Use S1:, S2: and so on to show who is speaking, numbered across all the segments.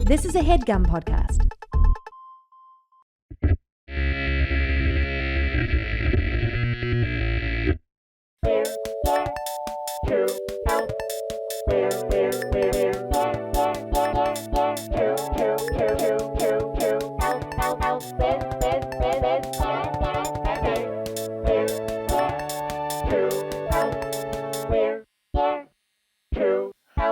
S1: This is a HeadGum podcast.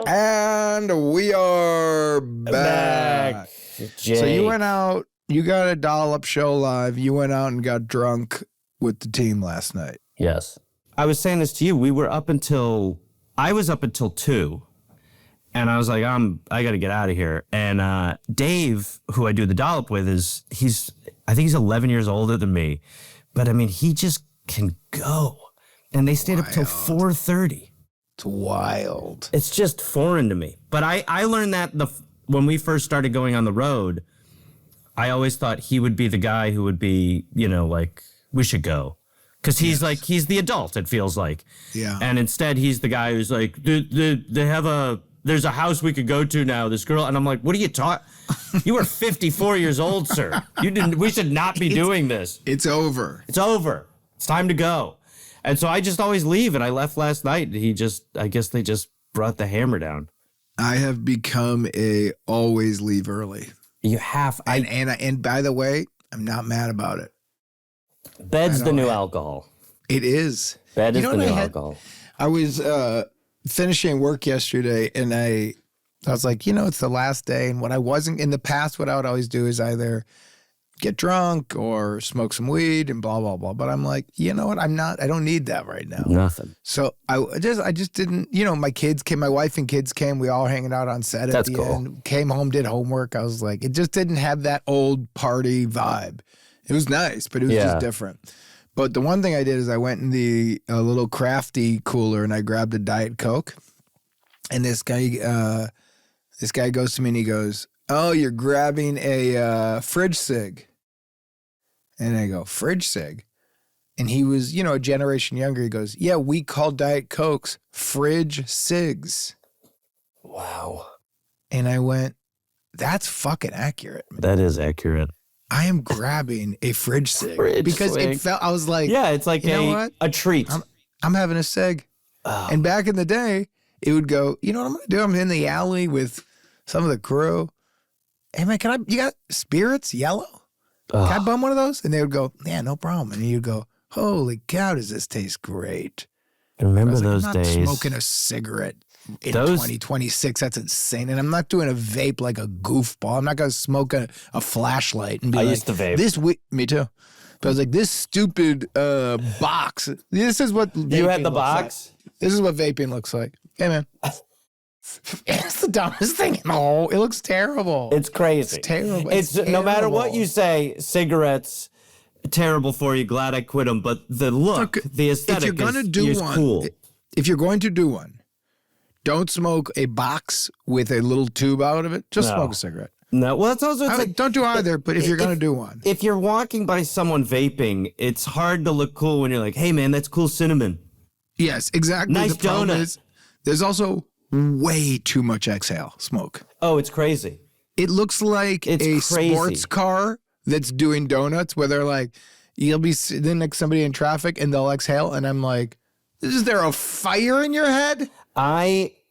S2: And we are back.
S3: Jake.
S2: So you went out, you got a Dollop show live, you went out and got drunk with the team last night.
S3: Yes. I was saying this to you. I was up until 2. And I was like, I got to get out of here. And Dave, who I do the Dollop with, I think he's 11 years older than me. But I mean, he just can go. And they stayed up till 4:30.
S2: It's wild.
S3: It's just foreign to me. But I learned that when we first started going on the road, I always thought he would be the guy who would be, like, we should go. Because he's like, he's the adult, it feels like.
S2: Yeah.
S3: And instead, he's the guy who's like, there's a house we could go to now, this girl. And I'm like, what are you talking? You are 54 years old, sir. We should not be doing this.
S2: It's over.
S3: It's over. It's time to go. And so I just always leave, and I left last night. I guess they just brought the hammer down.
S2: I have become a always leave early.
S3: You have.
S2: And by the way, I'm not mad about it.
S3: Bed's the new alcohol.
S2: It is.
S3: Bed is the new alcohol.
S2: I was finishing work yesterday, and I was like, it's the last day. And what I would always do is either get drunk or smoke some weed and blah, blah, blah. But I'm like, you know what? I don't need that right now.
S3: Nothing.
S2: So I just didn't, my wife and kids came, we all hanging out on set at the end, came home, did homework. I was like, it just didn't have that old party vibe. It was nice, but it was just different. But the one thing I did is I went in the little crafty cooler and I grabbed a Diet Coke. And this guy goes to me and he goes, "Oh, you're grabbing a fridge cig." And I go, "Fridge cig?" And he was, a generation younger. He goes, "Yeah, we call Diet Cokes fridge cigs."
S3: Wow.
S2: And I went, that's fucking accurate.
S3: That is accurate.
S2: I am grabbing a fridge cig. I was like,
S3: yeah, it's like a treat.
S2: I'm having a cig. Oh. And back in the day, it would go, you know what I'm going to do? I'm in the alley with some of the crew. "Hey man, you got spirits, yellow? Can I bum one of those?" And they would go, "Yeah, no problem." And you'd go, "Holy cow, does this taste great?"
S3: Remember those days?
S2: I'm not smoking a cigarette in 2026. That's insane. And I'm not doing a vape like a goofball. I'm not going to smoke a flashlight and be
S3: used to vape.
S2: Me too. But I was like, this stupid box. This is what vaping
S3: You had the
S2: looks
S3: box?
S2: like. This is what vaping looks like. Hey man. It's the dumbest thing. No, it looks terrible.
S3: It's crazy.
S2: It's terrible.
S3: It's no matter what you say, cigarettes, terrible for you. Glad I quit them. But the look, the aesthetic is cool.
S2: If you're going to do one, don't smoke a box with a little tube out of it. Just smoke a cigarette.
S3: No, well, it's also
S2: don't do either. But if you're going to do one,
S3: if you're walking by someone vaping, it's hard to look cool when you're like, "Hey man, that's cool cinnamon."
S2: Yes, exactly.
S3: Nice
S2: the problem
S3: donut.
S2: is, there's also way too much exhale smoke.
S3: Oh, it's crazy.
S2: It looks like a sports car that's doing donuts where they're like, you'll be sitting next to somebody in traffic and they'll exhale. And I'm like, is there a fire in your head?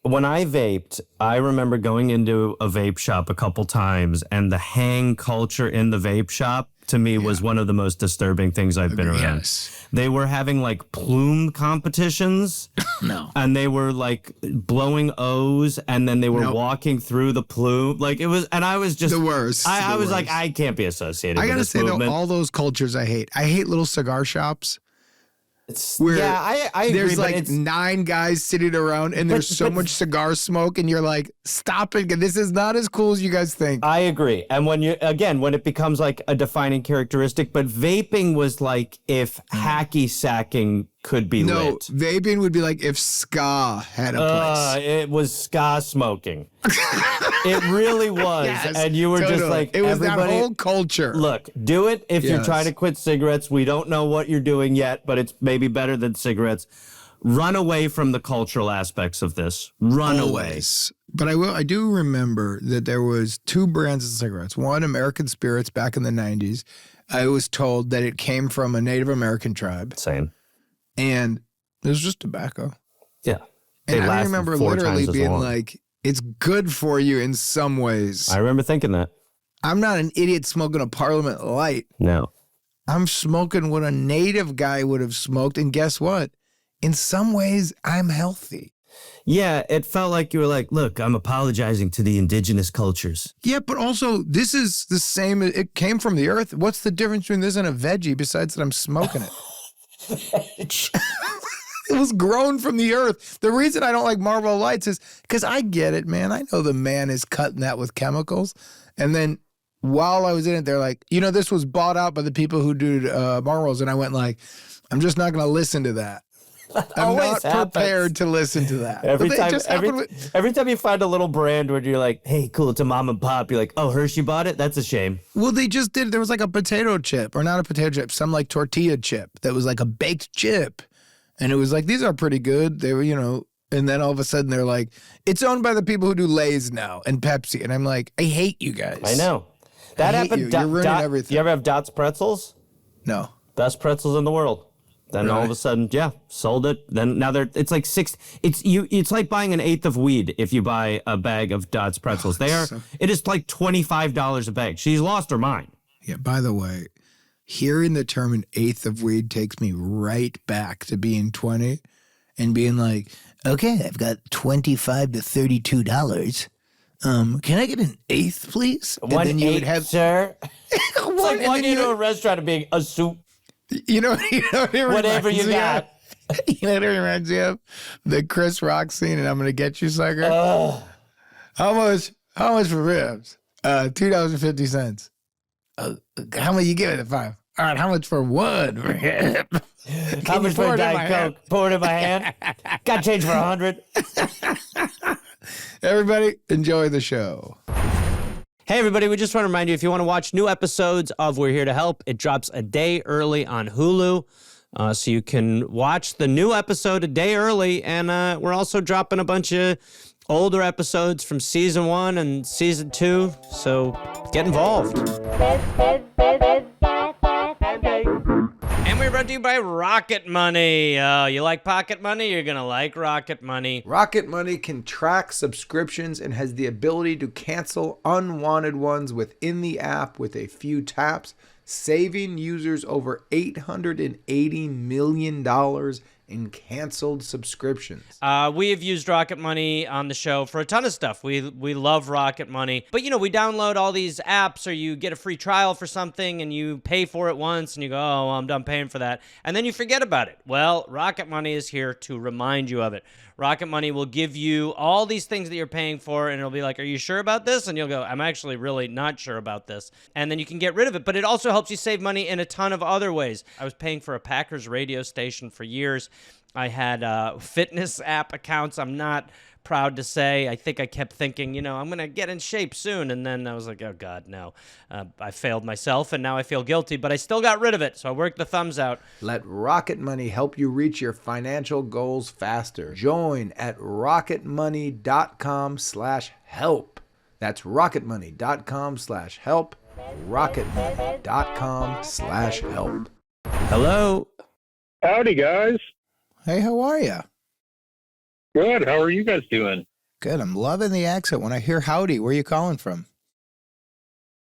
S3: When I vaped, I remember going into a vape shop a couple times, and the hang culture in the vape shop to me was one of the most disturbing things I've been around.
S2: Yes.
S3: They were having like plume competitions.
S2: No.
S3: And they were like blowing O's, and then they were walking through the plume. Like it was, and I was just
S2: the worst.
S3: I was like, I can't be associated with this movement.
S2: Though, all those cultures I hate. I hate little cigar shops.
S3: I agree.
S2: There's like 9 guys sitting around and there's so much cigar smoke and you're like, stop it. This is not as cool as you guys think.
S3: I agree. And when it becomes like a defining characteristic, but vaping was like if hacky sacking could be lit.
S2: No, vaping would be like if ska had a place.
S3: It was ska smoking. It really was.
S2: Yes,
S3: and you were just like,
S2: it was
S3: everybody,
S2: that whole culture.
S3: Look, do it if you're trying to quit cigarettes. We don't know what you're doing yet, but it's maybe better than cigarettes. Run away from the cultural aspects of this. Run away.
S2: But I do remember that there was 2 brands of cigarettes. One, American Spirits back in the 90s. I was told that it came from a Native American tribe.
S3: Same.
S2: And it was just tobacco.
S3: Yeah.
S2: And I remember literally being like, it's good for you in some ways.
S3: I remember thinking that.
S2: I'm not an idiot smoking a Parliament Light.
S3: No.
S2: I'm smoking what a native guy would have smoked. And guess what? In some ways, I'm healthy.
S3: Yeah, it felt like you were like, look, I'm apologizing to the indigenous cultures.
S2: Yeah, but also, this is the same. It came from the earth. What's the difference between this and a veggie besides that I'm smoking it? It was grown from the earth. The reason I don't like Marlboro Lights is because I get it, man. I know the man is cutting that with chemicals. And then while I was in it, they're like, this was bought out by the people who do Marlboros. And I went like, I'm just not going to listen to that. I'm not prepared to listen to that.
S3: Every time you find a little brand where you're like, hey, cool, it's a mom and pop, you're like, oh, Hershey bought it? That's a shame.
S2: Well, they just did. There was like a potato chip, or not a potato chip, some like tortilla chip that was like a baked chip. And it was like, these are pretty good. They were, and then all of a sudden they're like, it's owned by the people who do Lay's now and Pepsi. And I'm like, I hate you guys.
S3: I know. That happened.
S2: You're ruining everything.
S3: You ever have Dots pretzels?
S2: No.
S3: Best pretzels in the world. Then all of a sudden, sold it. Then now it's like it's like buying an eighth of weed if you buy a bag of Dots pretzels. It is like $25 a bag. She's lost her mind.
S2: Yeah, by the way, hearing the term an eighth of weed takes me right back to being 20 and being like, okay, I've got $25 to $32. Can I get an eighth, please? And
S3: One
S2: then
S3: eighth,
S2: have
S3: sir. It's like walking into a restaurant and being a soup.
S2: Whatever
S3: you got.
S2: You know what it reminds me of? The Chris Rock scene, and I'm going to get you, sucker. How much for ribs? $2.50. How much you give it at 5? All right, how much for one rib?
S3: How much for a Diet Coke? Pour it in my hand. Got change for 100.
S2: Everybody, enjoy the show.
S3: Hey, everybody, we just want to remind you, if you want to watch new episodes of We're Here to Help, it drops a day early on Hulu. So you can watch the new episode a day early. And we're also dropping a bunch of older episodes from season 1 and season 2. So get involved. And we're brought to you by Rocket Money. You like Pocket Money? You're going to like Rocket Money.
S2: Rocket Money can track subscriptions and has the ability to cancel unwanted ones within the app with a few taps, saving users over $880 million in canceled subscriptions.
S3: We have used Rocket Money on the show for a ton of stuff. We love Rocket Money. But, we download all these apps, or you get a free trial for something and you pay for it once and you go, oh, well, I'm done paying for that. And then you forget about it. Well, Rocket Money is here to remind you of it. Rocket Money will give you all these things that you're paying for, and it'll be like, are you sure about this? And you'll go, I'm actually really not sure about this. And then you can get rid of it. But it also helps you save money in a ton of other ways. I was paying for a Packers radio station for years. I had fitness app accounts. I'm not proud to say. I think I kept thinking, I'm going to get in shape soon. And then I was like, oh, God, no. I failed myself, and now I feel guilty. But I still got rid of it, so I worked the thumbs out.
S2: Let Rocket Money help you reach your financial goals faster. Join at rocketmoney.com/help. That's rocketmoney.com/help. rocketmoney.com/help.
S3: Hello.
S1: Howdy, guys.
S2: Hey, how are you?
S1: Good. How are you guys doing?
S2: Good. I'm loving the accent. When I hear howdy, where are you calling from?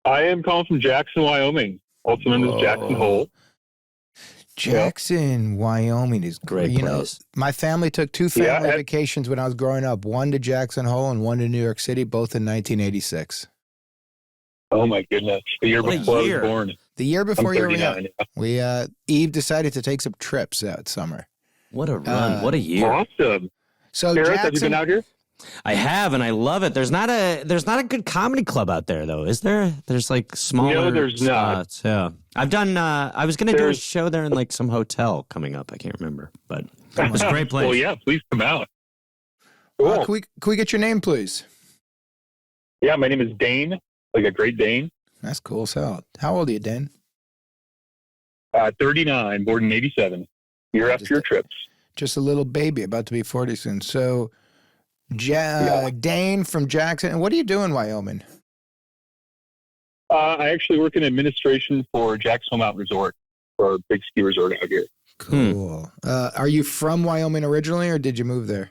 S1: I am calling from Jackson, Wyoming, also known as Jackson Hole.
S2: Jackson, Wyoming is great.
S3: Place.
S2: My family took 2 family vacations when I was growing up. One to Jackson Hole and one to New York City, both in 1986.
S1: Oh my goodness! The year before I was born.
S2: The year before you were young.
S1: Yeah.
S2: Eve decided to take some trips that summer.
S3: What a run! What a year!
S1: Awesome.
S2: So
S1: Gareth, have you been out here?
S3: I have, and I love it. There's not a good comedy club out there, though, is there? There's like smaller.
S1: No, there's
S3: spots.
S1: not.
S3: Yeah, I've done. I was gonna do a show there in like some hotel coming up. I can't remember, but it's a great place.
S1: Well, yeah, please come out. Cool.
S2: Can we get your name, please?
S1: Yeah, my name is Dane, like a Great Dane.
S2: That's cool. So, how old are you, Dane?
S1: 39, born in 87. Year after your trips.
S2: Just a little baby, about to be 40 soon. So, Dane from Jackson. And what do you do in Wyoming?
S1: I actually work in administration for Jackson Mountain Resort, for a big ski resort out here.
S2: Cool. Are you from Wyoming originally, or did you move there?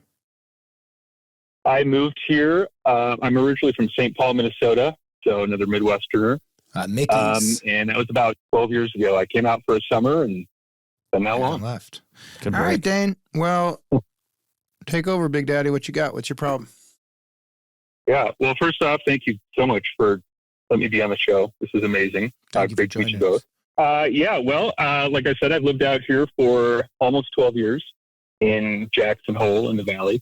S1: I moved here. I'm originally from St. Paul, Minnesota, so another Midwesterner.
S2: Mickey's.
S1: And that was about 12 years ago. I came out for a summer and been that long.
S2: Left. All right, Dane. Well, take over, Big Daddy. What you got? What's your problem?
S1: Yeah. Well, first off, thank you so much for letting me be on the show. This is amazing. Great to meet you both. Like I said, I've lived out here for almost 12 years in Jackson Hole in the Valley.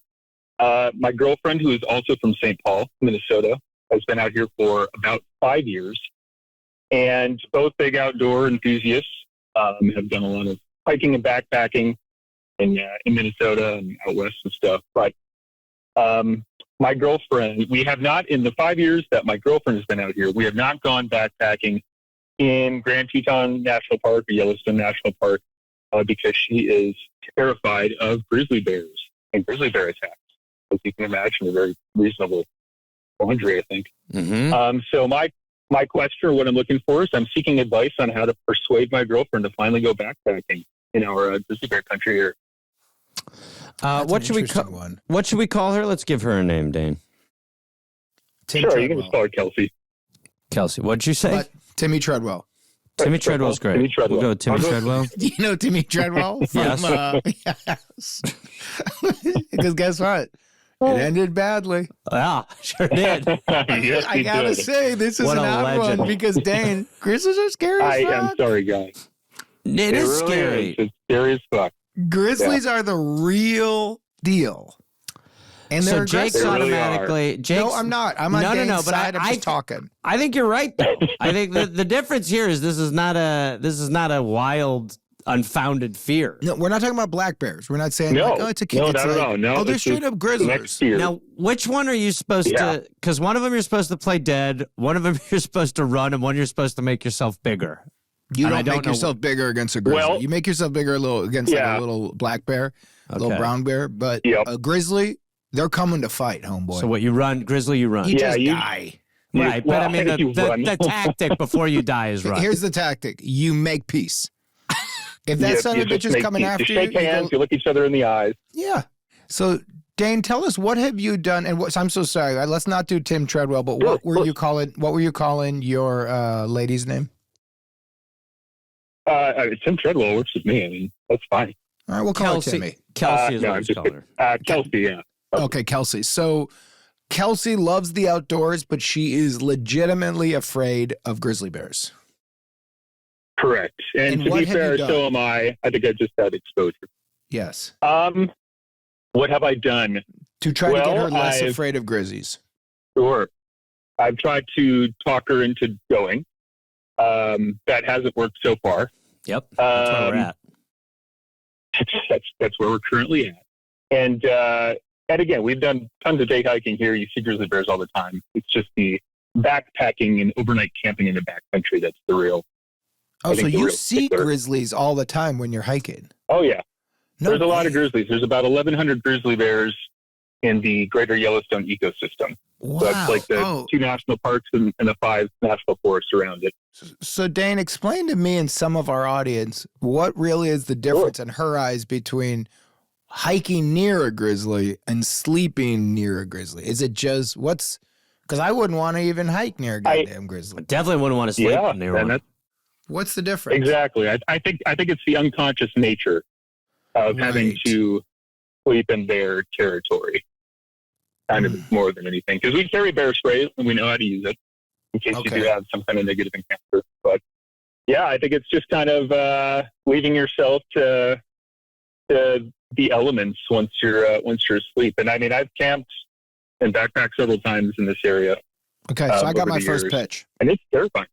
S1: My girlfriend, who is also from St. Paul, Minnesota, has been out here for about 5 years. And both big outdoor enthusiasts, have done a lot of hiking and backpacking in Minnesota and out west and stuff. But my girlfriend, we have not, in the 5 years that my girlfriend has been out here, we have not gone backpacking in Grand Teton National Park or Yellowstone National Park because she is terrified of grizzly bears and grizzly bear attacks. As you can imagine, a very reasonable boundary, I think.
S3: Mm-hmm.
S1: So my question, or what I'm looking for, is I'm seeking advice on how to persuade my girlfriend to finally go backpacking in our grizzly bear country here.
S3: What should we call her? Let's give her a name, Dane.
S1: Sure, you can just call her Kelsey.
S3: Kelsey, what'd you say?
S2: Timmy Treadwell.
S3: Timmy Treadwell's great.
S1: Timmy Treadwell.
S3: We'll go with Timmy Treadwell.
S2: Do you know Timmy Treadwell?
S3: Yes.
S2: Yes. Because guess what? It ended badly.
S3: Yeah, sure did.
S1: Yes,
S2: I gotta
S1: did.
S2: say, this is
S3: What
S2: an
S3: a
S2: odd
S3: legend.
S2: one because Dane, grizzlies are scary as
S1: I
S2: fuck.
S1: am sorry, guys.
S3: It is
S1: really
S3: scary.
S1: is. It's scary as fuck.
S2: Grizzlies are the real deal. And they're
S3: So Jake's
S1: They really
S3: automatically.
S2: no, I'm not. I'm on Dane's
S3: but
S2: side. I'm just talking.
S3: I think you're right, though. I think the difference here is this is not a wild, unfounded fear.
S2: No, we're not talking about black bears. We're not saying
S1: No.
S2: like, oh, it's a kid.
S1: No,
S2: it's
S1: not at
S2: like,
S1: all. No,
S2: oh, they're
S1: it's
S2: straight
S1: just
S2: up grizzlies.
S1: Next year.
S3: Now, which one are you supposed to? Because one of them you're supposed to play dead, one of them you're supposed to run, and one you're supposed to make yourself bigger.
S2: You
S3: And I
S2: don't
S3: don't
S2: make
S3: know-
S2: yourself bigger against a grizzly.
S1: Well-
S2: you make yourself bigger against like a little black bear, a little
S3: Okay.
S2: brown bear. But
S1: Yep.
S2: a grizzly, they're coming to fight, homeboy.
S3: So what you run, grizzly, you run.
S2: you
S1: Yeah,
S2: just
S1: you-
S2: die.
S3: Right, but I mean
S1: you run.
S3: the tactic before you die is run.
S2: Here's the tactic: you make peace. If that
S1: You-
S2: son
S1: you
S2: of a bitch
S1: just
S2: is
S1: make
S2: coming
S1: peace.
S2: after
S1: you shake hands, you look each other in the eyes.
S2: yeah. So Dane, tell us, what have you done? And what? I'm so sorry. Let's not do Tim Treadwell. But
S1: Sure,
S2: what were
S1: sure.
S2: you calling? What were you calling your lady's name?
S1: Tim Treadwell works with me. I mean, that's fine.
S2: All right, we'll call her Timmy.
S3: Kelsey is
S1: No,
S3: what
S1: I'm
S3: he's
S1: just
S3: calling
S1: kidding.
S3: her.
S1: Kelsey, yeah.
S2: Okay, Kelsey. So Kelsey loves the outdoors, but she is legitimately afraid of grizzly bears.
S1: Correct. And to
S2: what
S1: be
S2: have you
S1: fair,
S2: done?
S1: so am I. I think I just had exposure.
S2: Yes.
S1: What have I done?
S2: To try to get her
S1: Well,
S2: less
S1: I've-
S2: afraid of grizzlies.
S1: Sure. I've tried to talk her into going. That hasn't worked so far.
S3: Yep, that's where we're at.
S1: That's where we're currently at. And again, we've done tons of day hiking here. You see grizzly bears all the time. It's just the backpacking and overnight camping in the backcountry that's the real.
S2: Oh,
S1: I
S2: so
S1: think the
S2: you
S1: real
S2: see
S1: stickler.
S2: grizzlies all the time when you're hiking?
S1: Oh yeah,
S2: No
S1: there's a lot
S2: way.
S1: of grizzlies. There's about 1,100 grizzly bears in the greater Yellowstone ecosystem.
S2: Wow.
S1: So that's like the 2 national parks and the 5 national forests around it.
S2: So Dane, explain to me and some of our audience what really is the difference in her eyes between hiking near a grizzly and sleeping near a grizzly. Is it just because I wouldn't want to even hike near a goddamn grizzly.
S3: Definitely wouldn't want to sleep
S1: Yeah,
S3: near
S1: and
S3: one.
S2: What's the difference?
S1: exactly. I think it's the unconscious nature of having
S2: Right.
S1: to sleep in their territory, kind of more than anything. Because we carry bear spray and we know how to use it in case you do
S2: Okay.
S1: have some kind of negative encounter. But yeah, I think it's just kind of leaving yourself to the elements once you're asleep. And I mean, I've camped and backpacked several times in this area,
S2: Okay, so I got
S1: over
S2: my
S1: the
S2: first
S1: years.
S2: pitch.
S1: and it's terrifying.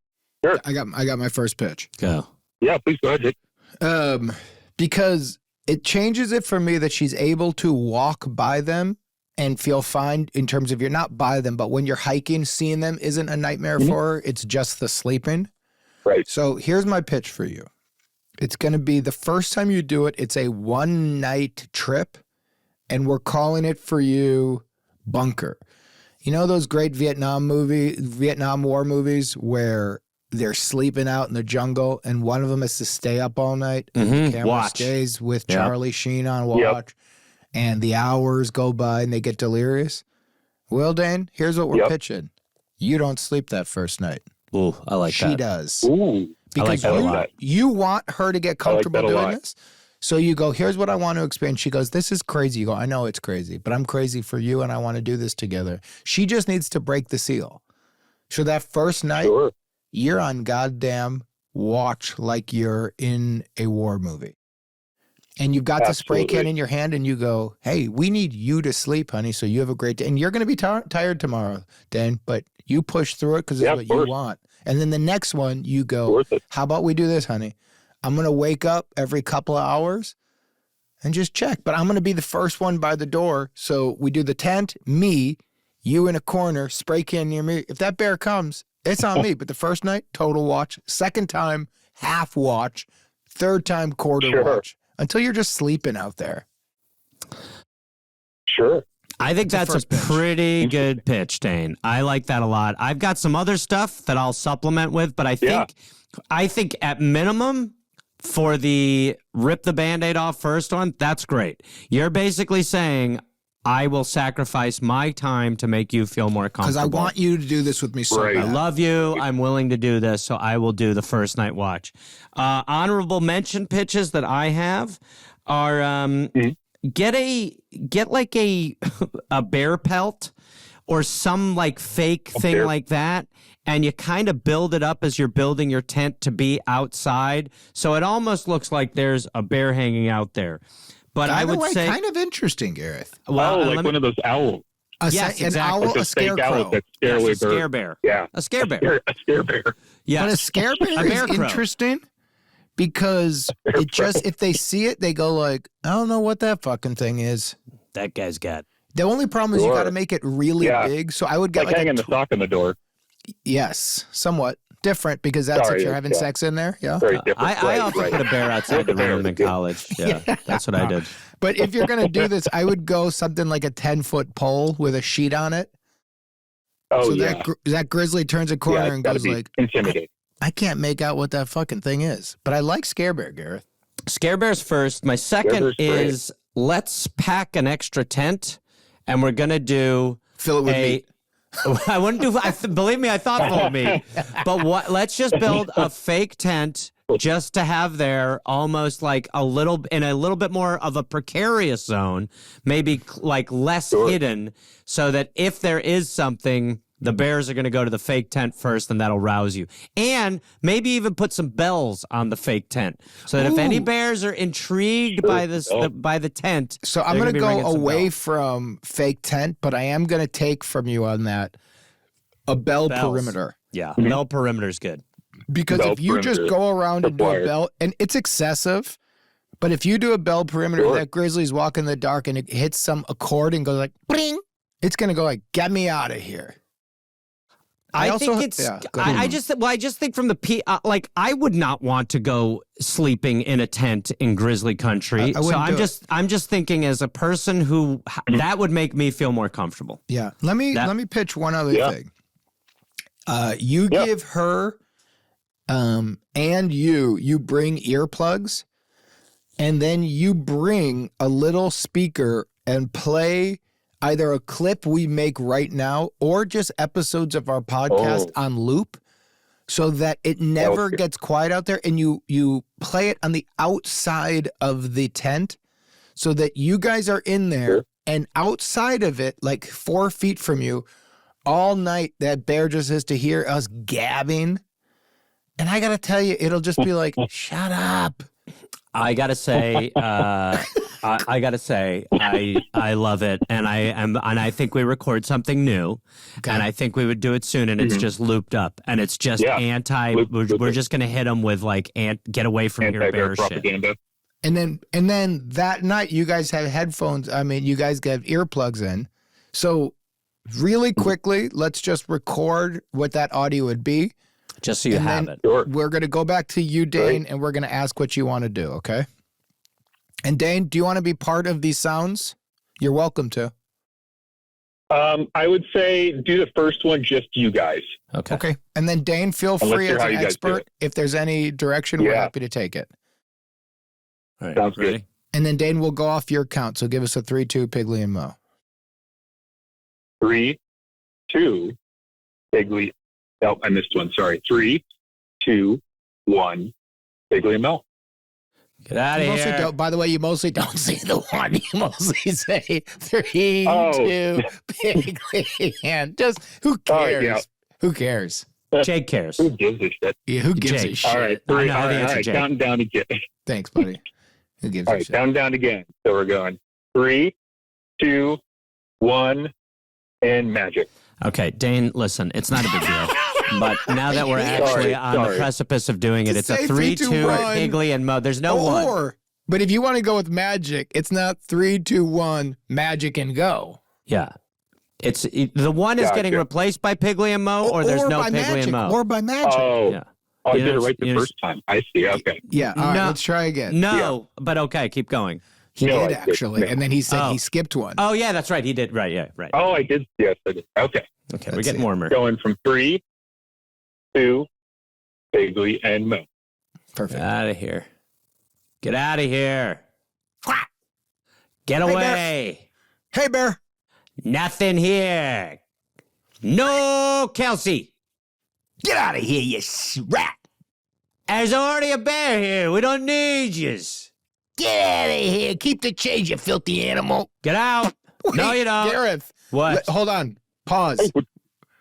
S2: I got my first pitch.
S3: Go.
S1: Yeah, please go ahead, Jake.
S2: Because it changes it for me that she's able to walk by them and feel fine in terms of you're not by them, but when you're hiking, seeing them isn't a nightmare for her. It's just the sleeping.
S1: Right.
S2: So here's my pitch for you. It's going to be the first time you do it, it's a one-night trip, and we're calling it for you bunker. You know those great Vietnam War movies where they're sleeping out in the jungle and one of them has to stay up all night? And the camera stays with Charlie Sheen on watch, and the hours go by and they get delirious. Well, Dane, here's what we're pitching. You don't sleep that first night.
S3: Ooh, I like that.
S2: She does.
S1: Ooh,
S2: because
S1: I like that a lot.
S2: You want her to get comfortable doing this. So you go, here's what I want to experience. She goes, this is crazy. You go, I know it's crazy, but I'm crazy for you and I want to do this together. She just needs to break the seal. So that first night, you're on goddamn watch like you're in a war movie. And you've got the spray can in your hand and you go, hey, we need you to sleep, honey, so you have a great day. And you're going to be tired tomorrow, Dan, but you push through it because it's what you want. And then the next one, you go, how about we do this, honey? I'm going to wake up every couple of hours and just check. But I'm going to be the first one by the door. So we do the tent, me, you in a corner, spray can near me. If that bear comes, it's on me. But the first night, total watch. Second time, half watch. Third time, quarter watch. Until you're just sleeping out there.
S1: Sure.
S3: I think that's a pretty good pitch, Dane. I like that a lot. I've got some other stuff that I'll supplement with, but I think at minimum for the rip the Band-Aid off first one, that's great. You're basically saying, I will sacrifice my time to make you feel more comfortable.
S2: Because I want you to do this with me so bad.
S3: I love you. I'm willing to do this, so I will do the first night watch. Honorable mention pitches that I have are get like a bear pelt or some like fake thing like that, and you kind of build it up as you're building your tent to be outside, so it almost looks like there's a bear hanging out there. But I would say
S2: kind of interesting, Gareth.
S1: Well, like one of those owls.
S3: Yes, exactly.
S2: An owl,
S1: like
S2: a scarecrow.
S3: A scare bear.
S1: Yeah.
S3: A scare bear.
S1: A scare bear.
S3: Yeah.
S2: But a scare bear is interesting because it just, if they see it, they go like, I don't know what that fucking thing is.
S3: That guy's got.
S2: The only problem is you got to make it really big. So I would get
S1: like hanging the sock on the door.
S2: Yes, somewhat. Different because that's if you're having sex in there. Yeah.
S1: Very different.
S3: I often put a bear outside the room in college. Yeah, that's what I did.
S2: But if you're going to do this, I would go something like a 10-foot pole with a sheet on it.
S1: Oh,
S2: so that grizzly turns a corner and goes like,
S1: intimidating.
S2: I can't make out what that fucking thing is. But I like Scare Bear, Gareth.
S3: Scare Bear's first. My second is let's pack an extra tent and we're going to do
S2: fill it with meat.
S3: I wouldn't do. Believe me, I thought full of me. But let's just build a fake tent just to have there, almost like a little bit more of a precarious zone, maybe like less hidden, so that if there is something, the bears are going to go to the fake tent first, and that'll rouse you. And maybe even put some bells on the fake tent, so that if any bears are intrigued by this by the tent,
S2: so I'm going to go away from fake tent, but I am going to take from you on that a bell perimeter.
S3: Yeah, bell perimeter is good.
S2: Because if you just go around and do a bell, and it's excessive, but if you do a bell perimeter, that grizzly's walking in the dark and it hits a chord and goes like, bling, it's going to go like, get me out of here. I just think from the I would not want to go sleeping in a tent in grizzly country. I'm just thinking as a person who that would make me feel more comfortable. Yeah. Let me pitch one other thing. You give her and you bring earplugs, and then you bring a little speaker and play either a clip we make right now or just episodes of our podcast on loop so that it never gets quiet out there, and you play it on the outside of the tent so that you guys are in there and outside of it, like 4 feet from you, all night that bear just has to hear us gabbing. And I got to tell you, it'll just be like, shut up.
S3: I gotta say, I love it, and I think we record something new, and I think we would do it soon, and it's just looped up, and it's just we're just gonna hit them with like get away from your bear shit.
S2: And then that night you guys have headphones. I mean, you guys have earplugs in. So really quickly, let's just record what that audio would be.
S3: Just so you have it.
S2: We're going to go back to you, Dane, and we're going to ask what you want to do, okay? And Dane, do you want to be part of these sounds? You're welcome to.
S1: I would say do the first one, just you guys.
S2: Okay. And then Dane, feel free as an expert. If there's any direction, we're happy to take it.
S3: All right.
S1: Sounds good.
S2: And then Dane will go off your count. So give us a 3-2 Piggly and Mo.
S1: 3, 2, Piggly. Oh, I missed one. Sorry. 3, 2, 1, Piggly and Mo.
S3: Get out of here.
S2: By the way, you mostly don't say the one. You mostly say 3, 2, Piggly, and just who cares? Yeah. Who cares?
S3: Jake cares.
S1: Who gives a shit?
S2: Yeah, who gives a shit?
S1: All right, 3, all right. Counting down again.
S2: Thanks, buddy. Who gives
S1: a
S2: shit?
S1: Counting down again. So we're going 3, 2, 1, and magic.
S3: Okay, Dane, listen, it's not a big deal. But now that we're actually on the precipice of doing it, it's a 3-2 Piggly and Mo. There's no one.
S2: But if you want to go with magic, it's not 3, 2, 1, magic and go.
S3: Yeah. It's the one is getting replaced by Piggly and Mo, or there's no Piggly and Mo.
S2: Or by magic.
S1: Oh, yeah. I did it right the first time. I see. Okay.
S2: Yeah. All right, let's try again.
S3: No, but okay, keep going.
S2: He did actually, and then he said he skipped one.
S3: Oh yeah, that's right. He did. Right. Yeah. Right.
S1: Oh, I did. Yes, I did. Okay.
S3: Okay, we're getting warmer.
S1: Going from 3, 2, Piggly and Mo.
S3: Perfect. Get out of here. Get out of here. Get away.
S2: Hey, Bear.
S3: Nothing here. No, Kelsey.
S2: Get out of here, you rat.
S3: There's already a bear here. We don't need yous.
S2: Get out of here. Keep the change, you filthy animal.
S3: Get out.
S2: Wait,
S3: no, you don't.
S2: Gareth.
S3: What?
S2: Hold on. Pause.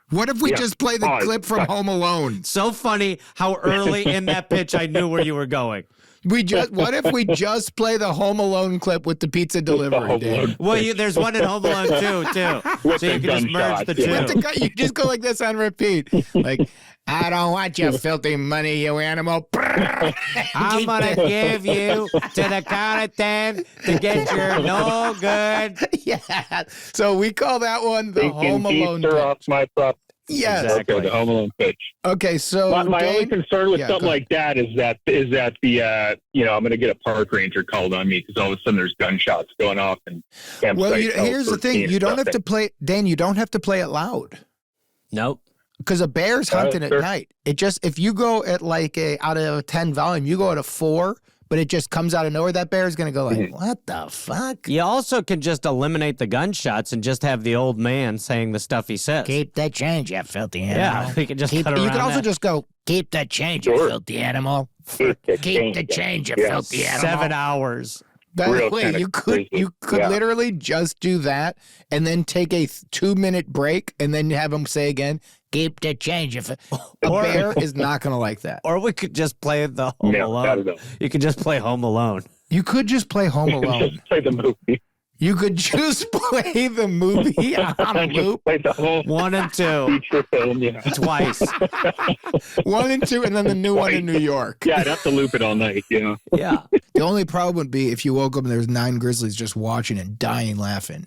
S2: What if we just play the clip from Home Alone?
S3: So funny how early in that pitch I knew where you were going.
S2: What if we just play the Home Alone clip with the pizza delivery, Dave?
S3: Well, there's one in Home Alone too. So you can just merge the two.
S2: You just go like this on repeat. Like, I don't want your filthy money, you animal.
S3: I'm going to give you to the count of 10 to get your no good.
S2: Yeah. So we call that one the Home Alone pitch.
S1: Off my prop.
S2: Yes.
S3: Exactly.
S1: Okay, the Home Alone pitch.
S2: Okay, so
S1: my only concern with something like that is that the I'm going to get a park ranger called on me because all of a sudden there's gunshots going off and
S2: here's the thing: you don't have to play, Dane. You don't have to play it loud.
S3: Nope.
S2: Because a bear's hunting at night. It just if you go at like out of a 10 volume, you go at a 4. But it just comes out of nowhere. That bear is going to go like, what the fuck?
S3: You also can just eliminate the gunshots and just have the old man saying the stuff he says.
S2: Keep the change, you filthy animal.
S3: Yeah, we can just cut around
S2: You can also
S3: that.
S2: just go, keep the change, you filthy animal. Keep the change, you filthy animal.
S3: 7 hours.
S2: By the way, you could literally just do that and then take a 2-minute break and then have him say again, keep the change. If a bear is not going to like that.
S3: Or we could just play the Home Alone. You could just play Home Alone.
S2: You could just play Home Alone.
S1: Just play the movie.
S2: You could just play the movie on loop.
S1: Play the whole
S3: 1 and 2.
S1: feature film,
S3: Twice.
S2: 1 and 2, and then the new one in New York.
S1: Yeah, I'd have to loop it all night,
S3: Yeah.
S2: The only problem would be if you woke up and there's 9 grizzlies just watching and dying laughing.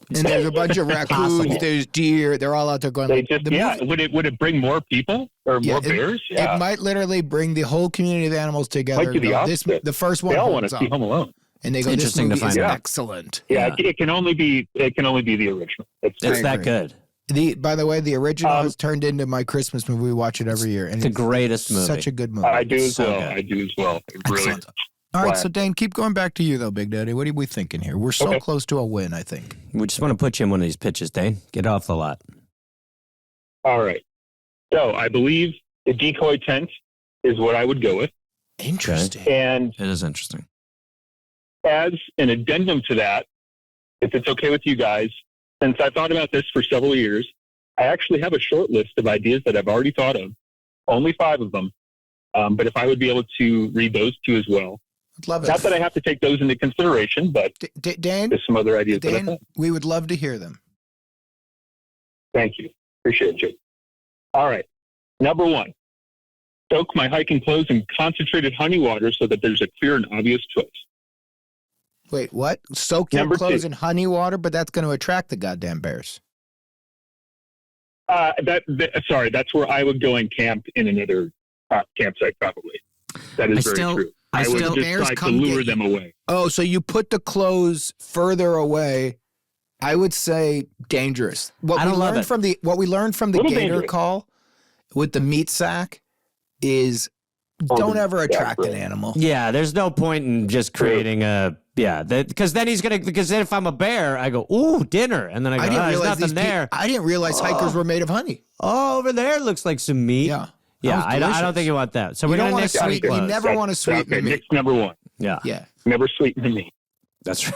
S2: And there's a bunch of raccoons, there's deer, they're all out there going
S1: Would it bring more people or more bears? Yeah.
S2: It might literally bring the whole community of animals together.
S1: Might be the opposite.
S2: The first one
S1: they all want to see Home Alone.
S2: And they go, this movie is excellent.
S1: Yeah, it can only be the original.
S3: It's that good.
S2: By the way, the original has turned into my Christmas movie. We watch it every year. And
S3: it's the greatest movie.
S2: Such a good movie.
S1: I do as well. Brilliant.
S2: All right, so Dane, keep going back to you, though, Big Daddy. What are we thinking here? We're so close to a win, I think.
S3: We just want to put you in one of these pitches, Dane. Get off the lot.
S1: All right. So I believe the decoy tent is what I would go with.
S2: Interesting.
S1: And
S3: it is interesting.
S1: As an addendum to that, if it's okay with you guys, since I thought about this for several years, I actually have a short list of ideas that I've already thought of, only 5 of them. But if I would be able to read those 2 as well.
S2: I'd love it.
S1: Not that I have to take those into consideration, but
S2: Dan,
S1: there's some other ideas
S2: Dan,
S1: that I thought.
S2: We would love to hear them.
S1: Thank you. Appreciate it, Jake. All right. Number 1, soak my hiking clothes in concentrated honey water so that there's a clear and obvious choice.
S2: Wait, what? Soak your clothes in honey water, but that's going to attract the goddamn bears.
S1: Sorry, that's where I would go and camp in another campsite, probably. That is very true. I would just try to lure them away.
S2: Oh, so you put the clothes further away I would say dangerous. What we learned from the gator
S1: dangerous.
S2: call with the meat sack is don't ever attract an animal.
S4: Yeah, there's no point in just creating because then if I'm a bear, I go, ooh, dinner. And then I go, there's nothing there.
S2: I didn't realize hikers were made of honey.
S4: Oh, over there looks like some meat.
S2: Yeah.
S4: Yeah, I don't think you want that. So we're going to nix meat
S2: You
S4: clothes.
S2: never want to sweeten the meat.
S1: Nick's number one.
S4: Yeah.
S1: Never sweeten the meat.
S4: That's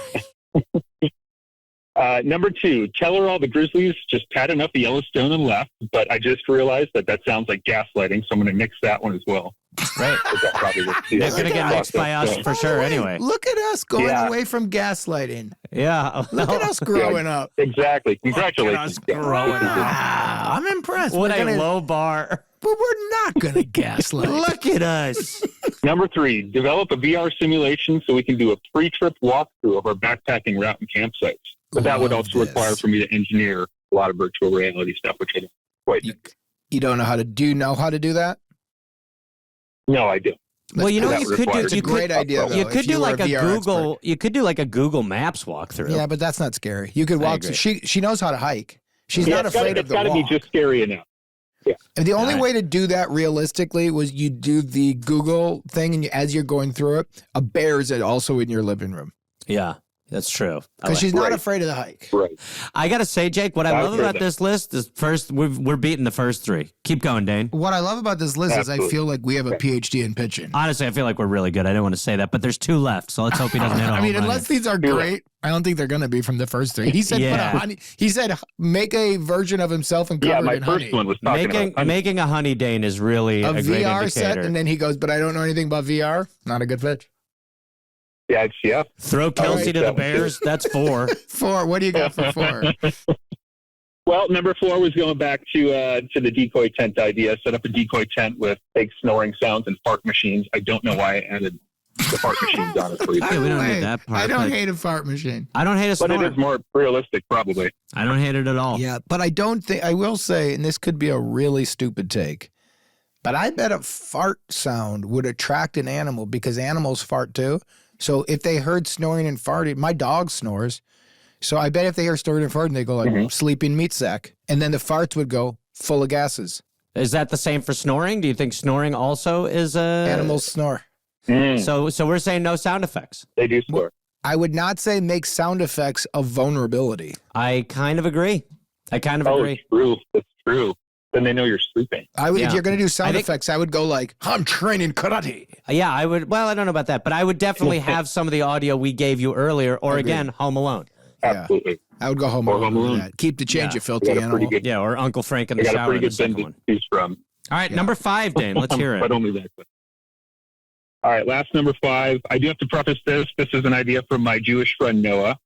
S4: right.
S1: Number 2, tell her all the grizzlies just padding up the Yellowstone and left. But I just realized that sounds like gaslighting, so I'm going to nix that one as well.
S4: Right. They're going to get nixed by us for sure anyway.
S2: Look at us going away from gaslighting.
S4: Yeah.
S2: Look at us growing up.
S1: Exactly. Congratulations.
S2: I'm impressed.
S4: What a low bar.
S2: But we're not going to gaslight.
S4: Look at us.
S1: Number 3, develop a VR simulation so we can do a pre-trip walkthrough of our backpacking route and campsites. But that would also require for me to engineer a lot of virtual reality stuff, which I don't quite do.
S2: You don't know how to do that?
S1: No, I do.
S4: Well, you could do.
S2: It's a great idea, though.
S4: You could do like a Google. You could do like a Google Maps walkthrough.
S2: Yeah, but that's not scary. You could walk. She knows how to hike. She's not afraid of the walk.
S1: It's got to be just scary enough. Yeah.
S2: And the only way to do that realistically was you do the Google thing, and as you're going through it, a bear is also in your living room.
S4: Yeah. That's true.
S2: Because she's not afraid of the hike.
S1: Right.
S4: I got to say, Jake, what I love about this list is we're beating the first 3. Keep going, Dane.
S2: What I love about this list is I feel like we have a PhD in pitching.
S4: Honestly, I feel like we're really good. I didn't want to say that, but there's 2 left, so let's hope he doesn't hit all.
S2: I mean, unless these are great, I don't think they're going to be from the first 3. He said, he said, make a version of himself and covered in honey.
S1: Yeah, my first one was talking about honey.
S4: Making a honey, Dane, is really a great
S2: VR
S4: indicator.
S2: set, and then he goes, but I don't know anything about VR. Not a good pitch.
S1: Yeah.
S4: Throw Kelsey to the Bears. That's 4.
S2: 4. What do you got for 4?
S1: Well, number 4 was going back to the decoy tent idea. Set up a decoy tent with fake snoring sounds and fart machines. I don't know why I added the fart machines, honestly.
S4: Yeah, we don't need that part.
S2: I don't hate a fart machine.
S4: I don't hate a snore.
S1: But it is more realistic, probably.
S4: I don't hate it at all.
S2: Yeah, but I don't think, I will say, and this could be a really stupid take, but I bet a fart sound would attract an animal because animals fart too. So if they heard snoring and farting, my dog snores. So I bet if they hear snoring and farting, they go like, sleeping meat sack. And then the farts would go full of gases.
S4: Is that the same for snoring? Do you think snoring also is
S2: Animals snore.
S4: So we're saying no sound effects.
S1: They do snore.
S2: I would not say make sound effects of vulnerability.
S4: I kind of agree.
S1: It's true. It's true. Then they know you're sleeping.
S2: If you're going to do sound effects, I would go like, I'm training karate.
S4: Yeah, I would. Well, I don't know about that, but I would definitely have some of the audio we gave you earlier, or again, Home Alone.
S1: Absolutely.
S2: I would go Home Alone. Keep the change, you filthy animal.
S4: Yeah, or Uncle Frank in the shower.
S1: I got a pretty good bin to choose from.
S4: All right, number 5, Dane. Let's hear it.
S1: But only that. All right, last number 5. I do have to preface this. This is an idea from my Jewish friend Noah.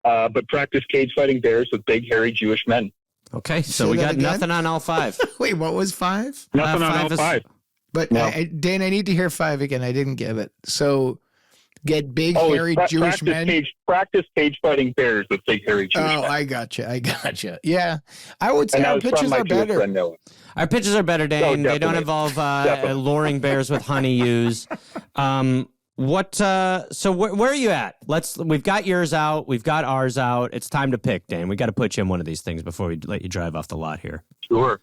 S1: But practice cage fighting bears with big, hairy Jewish men.
S4: Okay, so we got nothing on all 5.
S2: Wait, what was 5?
S1: Nothing on all 5.
S2: But Dane, I need to hear 5 again. I didn't get it. So get big, hairy Jewish men.
S1: Practice cage fighting bears with big, hairy Jewish men.
S2: I gotcha. Yeah. I would say our pitches are better.
S4: Our pitches are better, Dane. They don't involve luring bears with honeydews. So where are you at? We've got yours out. We've got ours out. It's time to pick, Dane. We got to put you in one of these things before we let you drive off the lot here.
S1: Sure.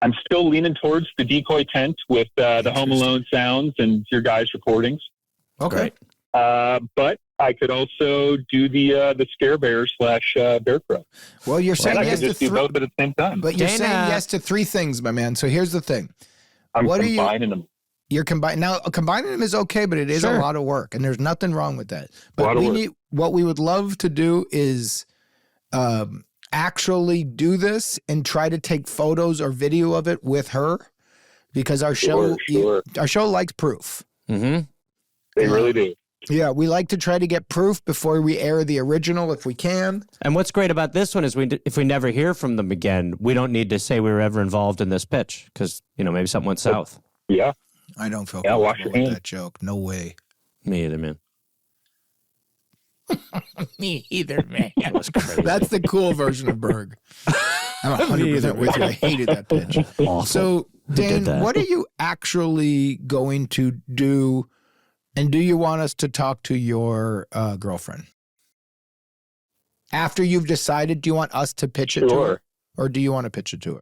S1: I'm still leaning towards the decoy tent with the Home Alone sounds and your guys' recordings.
S2: Okay.
S1: But I could also do the Scare Bear / Bear Crow.
S2: Well, you're saying yes to
S1: do both at the same time.
S2: But you're saying yes to 3 things, my man. So here's the thing.
S1: I'm combining them.
S2: You're combining them is okay, but it is a lot of work, and there's nothing wrong with that. But what we would love to do is actually do this and try to take photos or video of it with her, because our show likes proof.
S4: Mm-hmm.
S1: They really do.
S2: Yeah, we like to try to get proof before we air the original if we can.
S4: And what's great about this one is if we never hear from them again, we don't need to say we were ever involved in this pitch because, maybe something went south.
S1: Yeah.
S2: I don't feel comfortable with that joke. No way.
S4: Me either, man.
S2: Me either, man.
S4: That was crazy.
S2: That's the cool version of Berg. I'm 100% with you. I hated that pitch.
S4: Awful.
S2: So, Dan, what are you actually going to do? And do you want us to talk to your girlfriend? After you've decided, do you want us to pitch it to her? Or do you want to pitch it to her?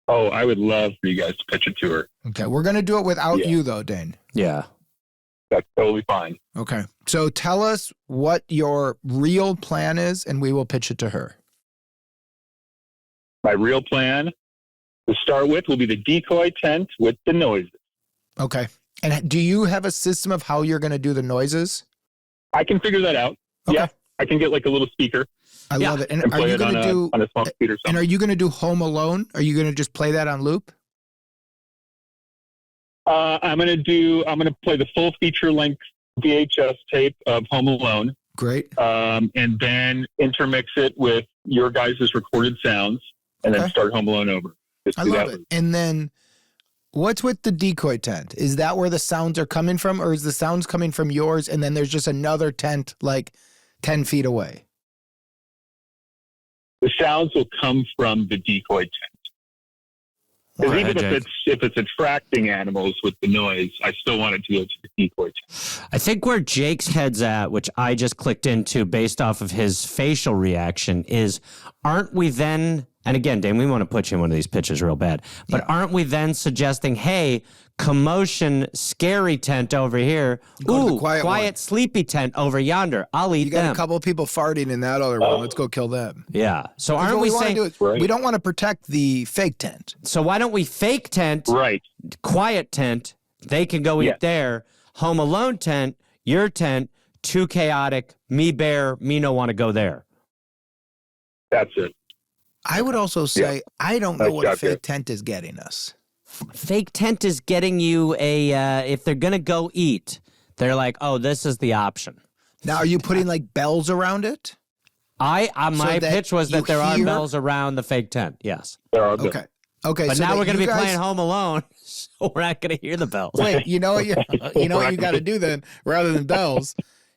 S1: Oh, I would love for you guys to pitch it to her.
S2: Okay, we're going to do it without you, though, Dane.
S4: Yeah.
S1: That's totally fine.
S2: Okay, so tell us what your real plan is, and we will pitch it to her.
S1: My real plan to start with will be the decoy tent with the noises.
S2: Okay, and do you have a system of how you're going to do the noises?
S1: I can figure that out.
S2: Okay.
S1: Yeah, I can get like a little speaker.
S2: I love it. And
S1: are
S2: you going to do
S1: on a small computer?
S2: And are you going to do Home Alone? Are you going to just play that on loop?
S1: I'm going to play the full feature length VHS tape of Home Alone.
S2: Great.
S1: And then intermix it with your guys' recorded sounds, and then start Home Alone over.
S2: I love it. And then what's with the decoy tent? Is that where the sounds are coming from, or is the sounds coming from yours and then there's just another tent like 10 feet away?
S1: The sounds will come from the decoy tent. Because even if it's attracting animals with the noise, I still want it to go to the decoy tent.
S4: I think where Jake's head's at, which I just clicked into based off of his facial reaction, is aren't we then, and again, Dane, we want to put you in one of these pitches real bad, but aren't we then suggesting, hey, commotion, scary tent over here. Ooh, quiet sleepy tent over yonder. I'll eat them.
S2: You got a couple of people farting in that other one. Let's go kill them.
S4: Yeah. So aren't we saying
S2: we don't want to protect the fake tent?
S4: So why don't we fake tent, quiet tent, they can go eat there. Home Alone tent, your tent, too chaotic, me bear, me no want to go there.
S1: That's it.
S2: I would also say, I don't know what a fake tent is getting us.
S4: Fake tent is getting you if they're going to go eat, they're like, oh, this is the option.
S2: Now, are you putting like bells around it?
S4: My pitch was that there are bells around the fake tent. Yes.
S1: There are.
S2: Okay. Okay.
S4: But now we're going to be playing Home Alone, so we're not going to hear the bells.
S2: Wait, you know what you got to do then? Rather than bells,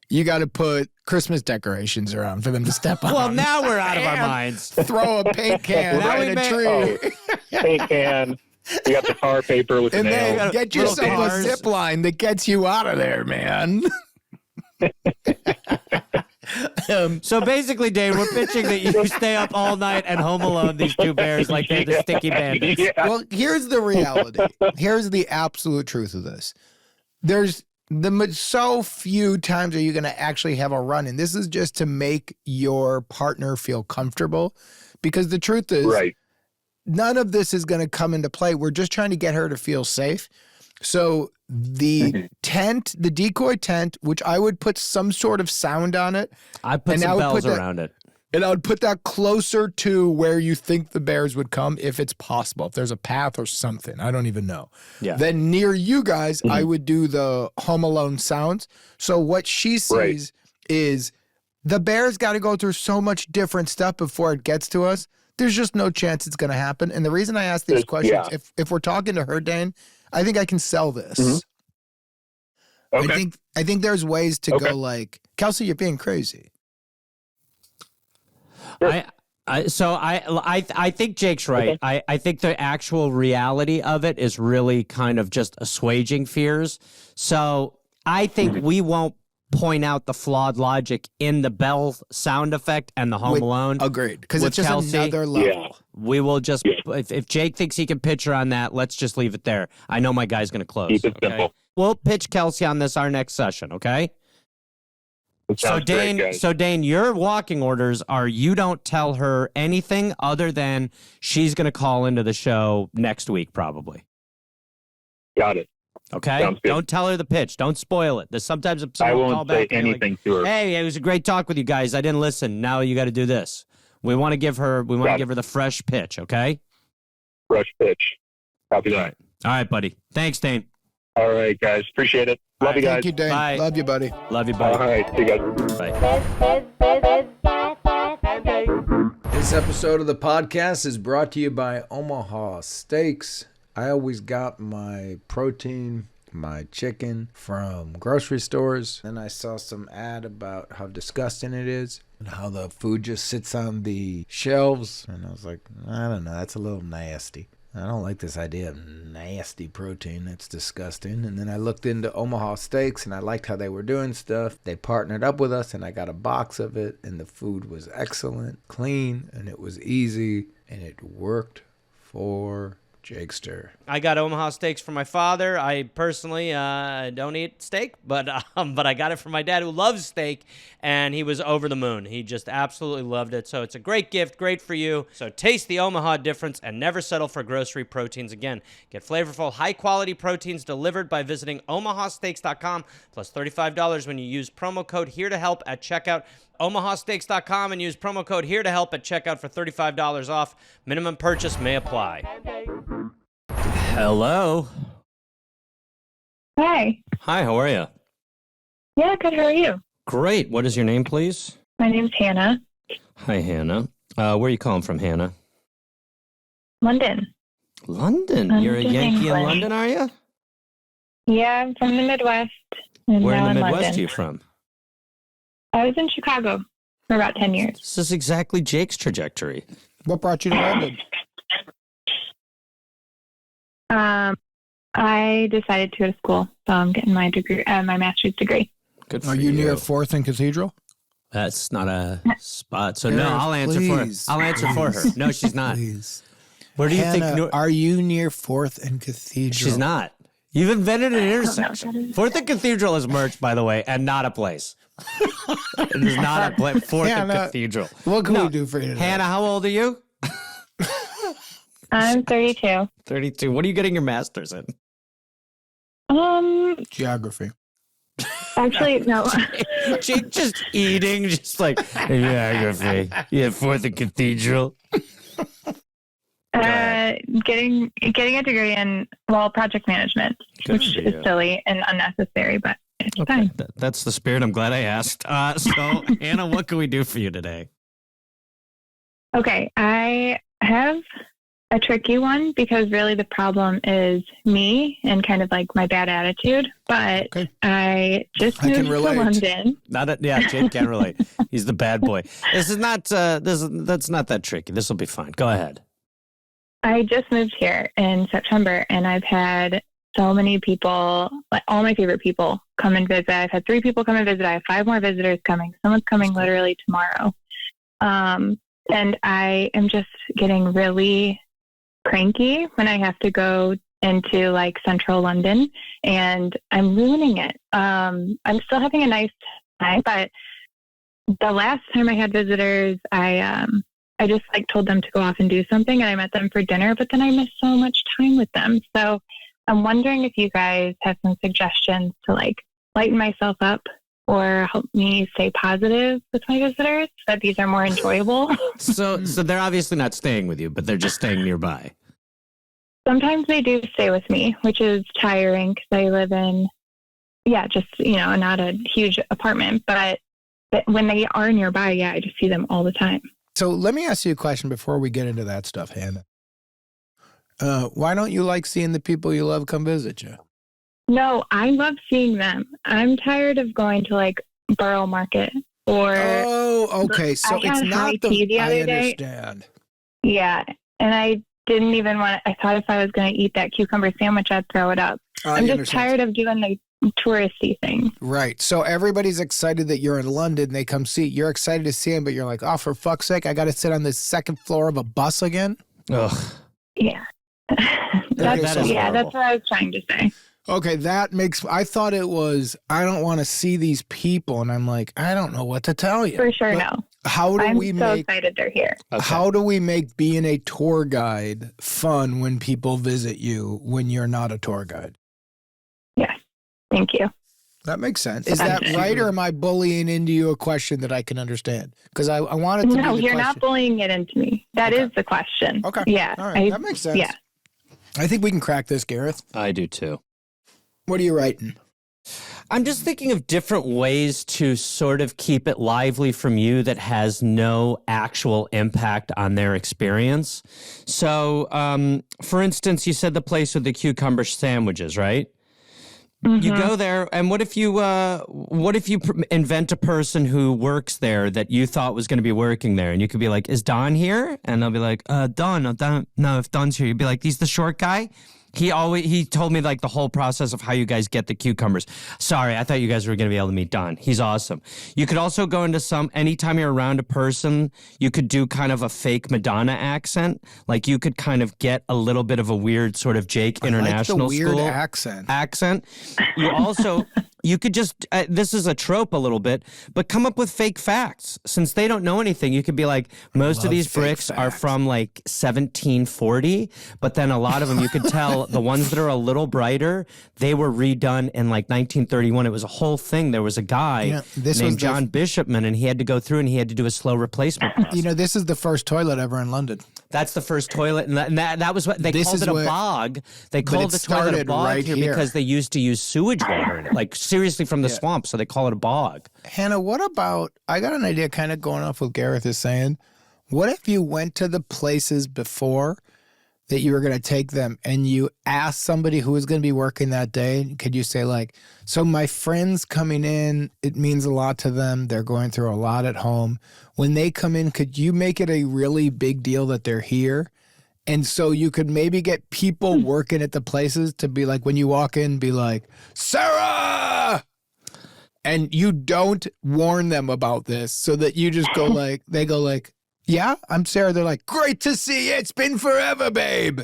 S2: you got to put Christmas decorations around for them to step on.
S4: Well, now we're out of our minds.
S2: Throw a paint can in a tree.
S1: Paint can. You got the tar paper with the nails.
S2: And then get yourself a zip line that gets you out of there, man.
S4: So basically, Dave, we're pitching that you stay up all night and Home Alone these two bears like they're the sticky bandits.
S2: Yeah. Well, here's the reality. Here's the absolute truth of this. There's so few times are you going to actually have a run, and this is just to make your partner feel comfortable, because the truth is, none of this is going to come into play. We're just trying to get her to feel safe. So the tent, the decoy tent, which I would put some sort of sound on it.
S4: I put some bells around it.
S2: And I would put that closer to where you think the bears would come if it's possible. If there's a path or something. I don't even know.
S4: Yeah.
S2: Then near you guys, I would do the Home Alone sounds. So what she sees is the bears got to go through so much different stuff before it gets to us. There's just no chance it's going to happen. And the reason I ask these questions, if we're talking to her, Dane, I think I can sell this.
S1: Okay.
S2: I think there's ways to go like, Kelsey, you're being crazy.
S4: I think Jake's right. I think the actual reality of it is really kind of just assuaging fears. So I think we won't point out the flawed logic in the bell sound effect and the Home Alone.
S2: Agreed. Because it's just
S4: Kelsey,
S2: another level.
S1: Yeah.
S4: We will just, if Jake thinks he can pitch her on that, let's just leave it there. I know my guy's going to close.
S1: Keep it simple.
S4: We'll pitch Kelsey on this our next session, okay? So Dane, your walking orders are you don't tell her anything other than she's going to call into the show next week probably.
S1: Got it.
S4: Okay? Don't tell her the pitch. Don't spoil it. There's sometimes
S1: I won't say anything to her.
S4: Hey, it was a great talk with you guys. I didn't listen. Now you got to do this. We want to give her the fresh pitch, okay?
S1: Fresh pitch. Copy that.
S4: All right, buddy. Thanks, Dane.
S1: All right, guys. Appreciate it. Love you guys.
S2: Thank you, Dane.
S4: Bye.
S2: Love you, buddy.
S4: Love you, buddy.
S1: All right. See you guys.
S4: Bye.
S2: This episode of the podcast is brought to you by Omaha Steaks. I always got my protein, my chicken from grocery stores. Then I saw some ad about how disgusting it is and how the food just sits on the shelves. And I was like, I don't know, that's a little nasty. I don't like this idea of nasty protein. That's disgusting. And then I looked into Omaha Steaks, and I liked how they were doing stuff. They partnered up with us, and I got a box of it, and the food was excellent, clean, and it was easy, and it worked for Jakester.
S5: I got Omaha Steaks for my father. I personally don't eat steak, but I got it from my dad who loves steak, and he was over the moon. He just absolutely loved it. So it's a great gift, great for you. So taste the Omaha difference and never settle for grocery proteins again. Get flavorful, high-quality proteins delivered by visiting omahasteaks.com, plus $35 when you use promo code HERE2HELP at checkout. omahasteaks.com and use promo code HERE2HELP at checkout for $35 off. Minimum purchase may apply.
S4: Hello.
S6: Hi.
S4: Hi, how are you?
S6: Yeah, good. How are you?
S4: Great. What is your name, please?
S6: My name's Hannah.
S4: Hi, Hannah. Where are you calling from, Hannah?
S6: London.
S4: London?
S6: London,
S4: You're a Yankee
S6: England.
S4: in London, are you?
S6: Yeah, I'm from the Midwest. And
S4: Where in
S6: now
S4: the Midwest
S6: London.
S4: are you from?
S6: I was in Chicago for about 10 years.
S4: This is exactly Jake's trajectory.
S2: What brought you to London?
S6: I decided to go to school, so I'm getting my degree, my master's degree.
S4: Good for
S2: Are you near 4th and Cathedral?
S4: That's not a spot. So
S2: Gareth,
S4: no, I'll answer
S2: please.
S4: for her. I'll answer for her. No, she's not.
S2: Please.
S4: Where do you
S2: Hannah,
S4: think?
S2: are you near 4th and Cathedral?
S4: She's not. You've invented an
S6: know what
S4: intersection.
S6: that is.
S4: 4th and Cathedral is merch, by the way, and not a place. It is not a place. 4th and
S2: Hannah,
S4: Cathedral.
S2: What can
S4: No.
S2: we do for you today?
S4: Hannah, how old are you?
S6: I'm 32.
S4: 32. What are you getting your master's in?
S2: Geography.
S6: Actually, no.
S4: Jake just eating, just like, geography. Yeah, 4th and Cathedral.
S6: Getting a degree in, project management,
S4: Good
S6: which
S4: for
S6: is
S4: you.
S6: silly and unnecessary, but it's
S4: Okay,
S6: fine.
S4: that's the spirit. I'm glad I asked. So, Hannah, what can we do for you today?
S6: Okay, I have a tricky one because really the problem is me and kind of like my bad attitude. But
S2: Okay.
S6: I just
S2: I can
S6: moved to
S2: relate.
S6: London.
S4: Jake can relate. He's the bad boy. This is not. That's not that tricky. This will be fine. Go ahead.
S6: I just moved here in September, and I've had so many people, like all my favorite people, come and visit. I've had 3 people come and visit. I have 5 more visitors coming. Someone's coming literally tomorrow. And I am just getting really cranky when I have to go into like central London, and I'm ruining it. I'm still having a nice time, but the last time I had visitors, I just like told them to go off and do something, and I met them for dinner, but then I missed so much time with them. So I'm wondering if you guys have some suggestions to like lighten myself up or help me stay positive with my visitors, so that these are more enjoyable.
S4: So they're obviously not staying with you, but they're just staying nearby.
S6: Sometimes they do stay with me, which is tiring because I live in, just, not a huge apartment, but when they are nearby, I just see them all the time.
S2: So let me ask you a question before we get into that stuff, Hannah. Why don't you like seeing the people you love come visit you?
S6: No, I love seeing them. I'm tired of going to like Borough Market or.
S2: Oh, okay. So
S6: I had
S2: it's
S6: high
S2: not
S6: tea
S2: the.
S6: the
S2: I
S6: other day.
S2: understand.
S6: Yeah, and I didn't even want. I thought if I was going to eat that cucumber sandwich, I'd throw it up. I'm just
S2: understand.
S6: tired of doing the touristy things.
S2: Right. So everybody's excited that you're in London. They come see. You're excited to see them, but you're like, oh, for fuck's sake, I got to sit on the second floor of a bus again.
S4: Ugh.
S6: Yeah,
S2: That is
S6: that's
S4: horrible.
S6: what I was trying to say.
S2: Okay, that makes. I thought it was. I don't want to see these people, and I'm like, I don't know what to tell you.
S6: For sure,
S2: But
S6: no.
S2: How do
S6: I'm
S2: we
S6: so
S2: make?
S6: excited they're here.
S4: Okay.
S2: How do we make being a tour guide fun when people visit you when you're not a tour guide?
S6: Yes, thank you.
S2: That makes sense. Is that right, or am I bullying into you a question that I can understand? Because I wanted to.
S6: No,
S2: be the
S6: you're
S2: question.
S6: not bullying it into me. That is the question.
S2: Okay.
S6: Yeah.
S2: All right. That makes sense.
S6: Yeah.
S2: I think we can crack this, Gareth.
S4: I do too.
S2: What are you writing?
S4: I'm just thinking of different ways to sort of keep it lively from you that has no actual impact on their experience. So, for instance, you said the place with the cucumber sandwiches, right? You go there, and what if you invent a person who works there that you thought was going to be working there, and you could be like, "Is Don here?" And they'll be like, "Don, no, if Don's here," you'd be like, "He's the short guy." He told me like the whole process of how you guys get the cucumbers. Sorry, I thought you guys were going to be able to meet Don. He's awesome. You could also go into anytime you're around a person, you could do kind of a fake Madonna accent. Like you could kind of get a little bit of a weird sort of Jake International
S2: like the weird
S4: School accent. You also... You could just, this is a trope a little bit, but come up with fake facts. Since they don't know anything, you could be like, most of these bricks are from like 1740, but then a lot of them, you could tell the ones that are a little brighter, they were redone in like 1931. It was a whole thing. There was a guy named John Bishopman, and he had to go through and he had to do a slow replacement process.
S2: You know, this is the first toilet ever in London.
S4: That's the first toilet, and that was what they called it, a bog. They called the toilet a bog here because they used to use sewage water in it, like seriously from the swamp, so they call it a bog.
S2: Hannah, what about, I got an idea kind of going off what Gareth is saying. What if you went to the places before that you were going to take them and you asked somebody who was going to be working that day? Could you say like, so my friend's coming in, it means a lot to them. They're going through a lot at home. When they come in, could you make it a really big deal that they're here? And so you could maybe get people working at the places to be like, when you walk in, be like, Sarah! And you don't warn them about this so that you just go like, they go like, yeah, I'm Sarah. They're like, great to see you. It's been forever, babe.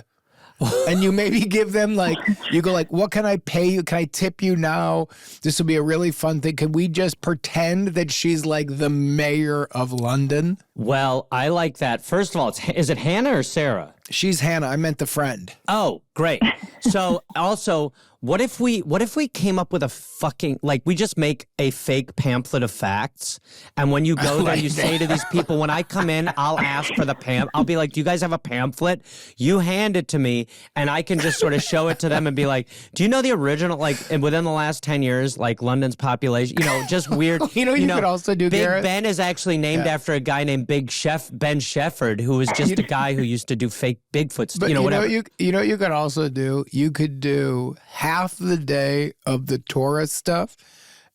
S2: And you maybe give them like, you go like, what can I pay you? Can I tip you now? This will be a really fun thing. Can we just pretend that she's like the mayor of London?
S4: Well, I like that. First of all, is it Hannah or Sarah?
S2: She's Hannah. I meant the friend.
S4: Oh, great. So also, what if we came up with a fucking, like, we just make a fake pamphlet of facts, and when you go there, you say to these people, when I come in, I'll ask for the I'll be like, do you guys have a pamphlet? You hand it to me, and I can just sort of show it to them and be like, do you know the original, like, and within the last 10 years, like, London's population, just weird.
S2: You could also do,
S4: Big
S2: Gareth?
S4: Ben is actually named after a guy named Ben Shepherd, who was just a guy who used to do fake Bigfoot,
S2: but
S4: whatever.
S2: You know what you could also do? You could do half the day of the tourist stuff,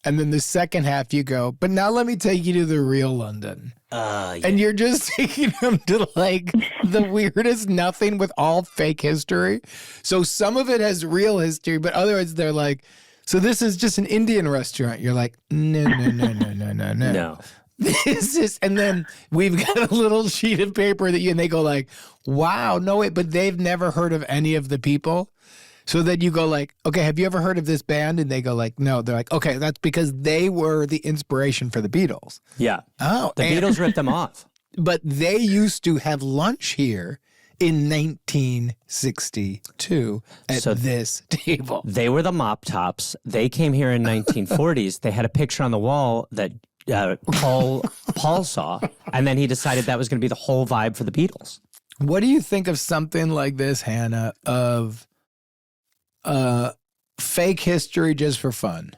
S2: and then the second half you go, but now let me take you to the real London. And you're just taking them to like the weirdest nothing with all fake history. So some of it has real history, but otherwise they're like, so this is just an Indian restaurant. You're like, no.
S4: No.
S2: This is, and then we've got a little sheet of paper that and they go like, wow, no wait, but they've never heard of any of the people. So then you go like, okay, have you ever heard of this band? And they go like, no. They're like, okay, that's because they were the inspiration for the Beatles.
S4: Yeah.
S2: Oh,
S4: the Beatles ripped them off.
S2: But they used to have lunch here in 1962 at this table.
S4: They were the Mop Tops. They came here in 1940s. They had a picture on the wall that Paul saw, and then he decided that was going to be the whole vibe for the Beatles.
S2: What do you think of something like this, Hannah, of fake history just for fun?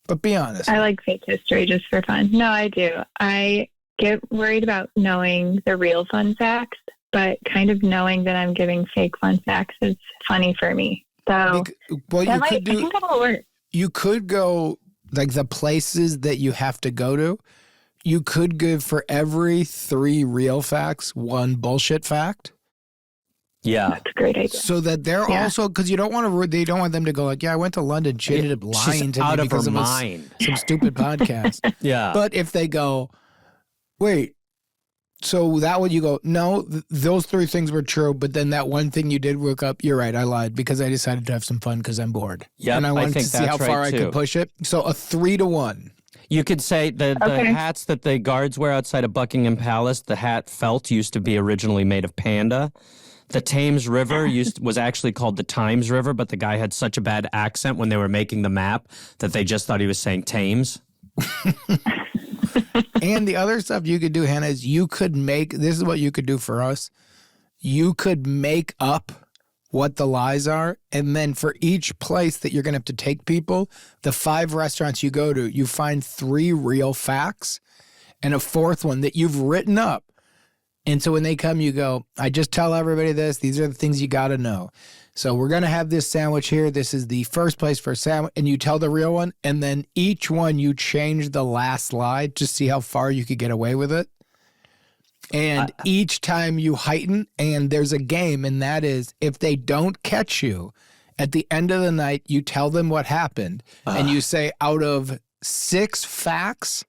S2: But be honest.
S6: I like fake history just for fun. No, I do. I get worried about knowing the real fun facts, but kind of knowing that I'm giving fake fun facts is funny for me. So,
S2: well,
S6: I think that'll work.
S2: You could go like the places that you have to go to. You could give for every 3 real facts, 1 bullshit fact.
S4: Yeah,
S6: that's a great idea.
S2: So that they're also, because they don't want them to go like, yeah, I went to London. She ended up lying to me because of some stupid podcast.
S4: Yeah,
S2: but if they go, wait, so that one you go, no, those 3 things were true, but then that one thing you did work up, you're right, I lied because I decided to have some fun because I'm bored.
S4: Yeah,
S2: and I wanted to see how far I could push it. So a 3-to-1.
S4: You could say the hats that the guards wear outside of Buckingham Palace, the hat felt used to be originally made of panda. The Thames River was actually called the Times River, but the guy had such a bad accent when they were making the map that they just thought he was saying Thames.
S2: And the other stuff you could do, Hannah, is this is what you could do for us. You could make up what the lies are, and then for each place that you're going to have to take people, the 5 restaurants you go to, you find 3 real facts and a 4th one that you've written up. And so when they come, you go, I just tell everybody this. These are the things you got to know. So we're going to have this sandwich here. This is the first place for a sandwich. And you tell the real one. And then each one you change the last slide to see how far you could get away with it. And each time you heighten, and there's a game, and that is if they don't catch you, at the end of the night, you tell them what happened. And you say, out of 6 facts,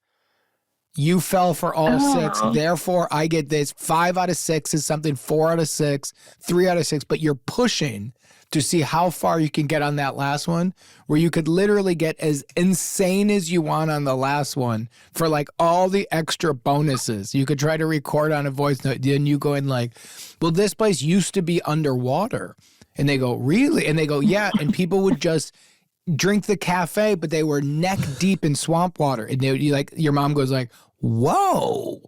S2: you fell for all 6. Therefore, I get this. 5 out of 6 is something, 4 out of 6, 3 out of 6. But you're pushing to see how far you can get on that last one, where you could literally get as insane as you want on the last one for like all the extra bonuses. You could try to record on a voice note, then you go in like, well, this place used to be underwater. And they go, really? And they go, yeah. And people would just drink the cafe, but they were neck deep in swamp water. And they would, like, your mom goes like, whoa.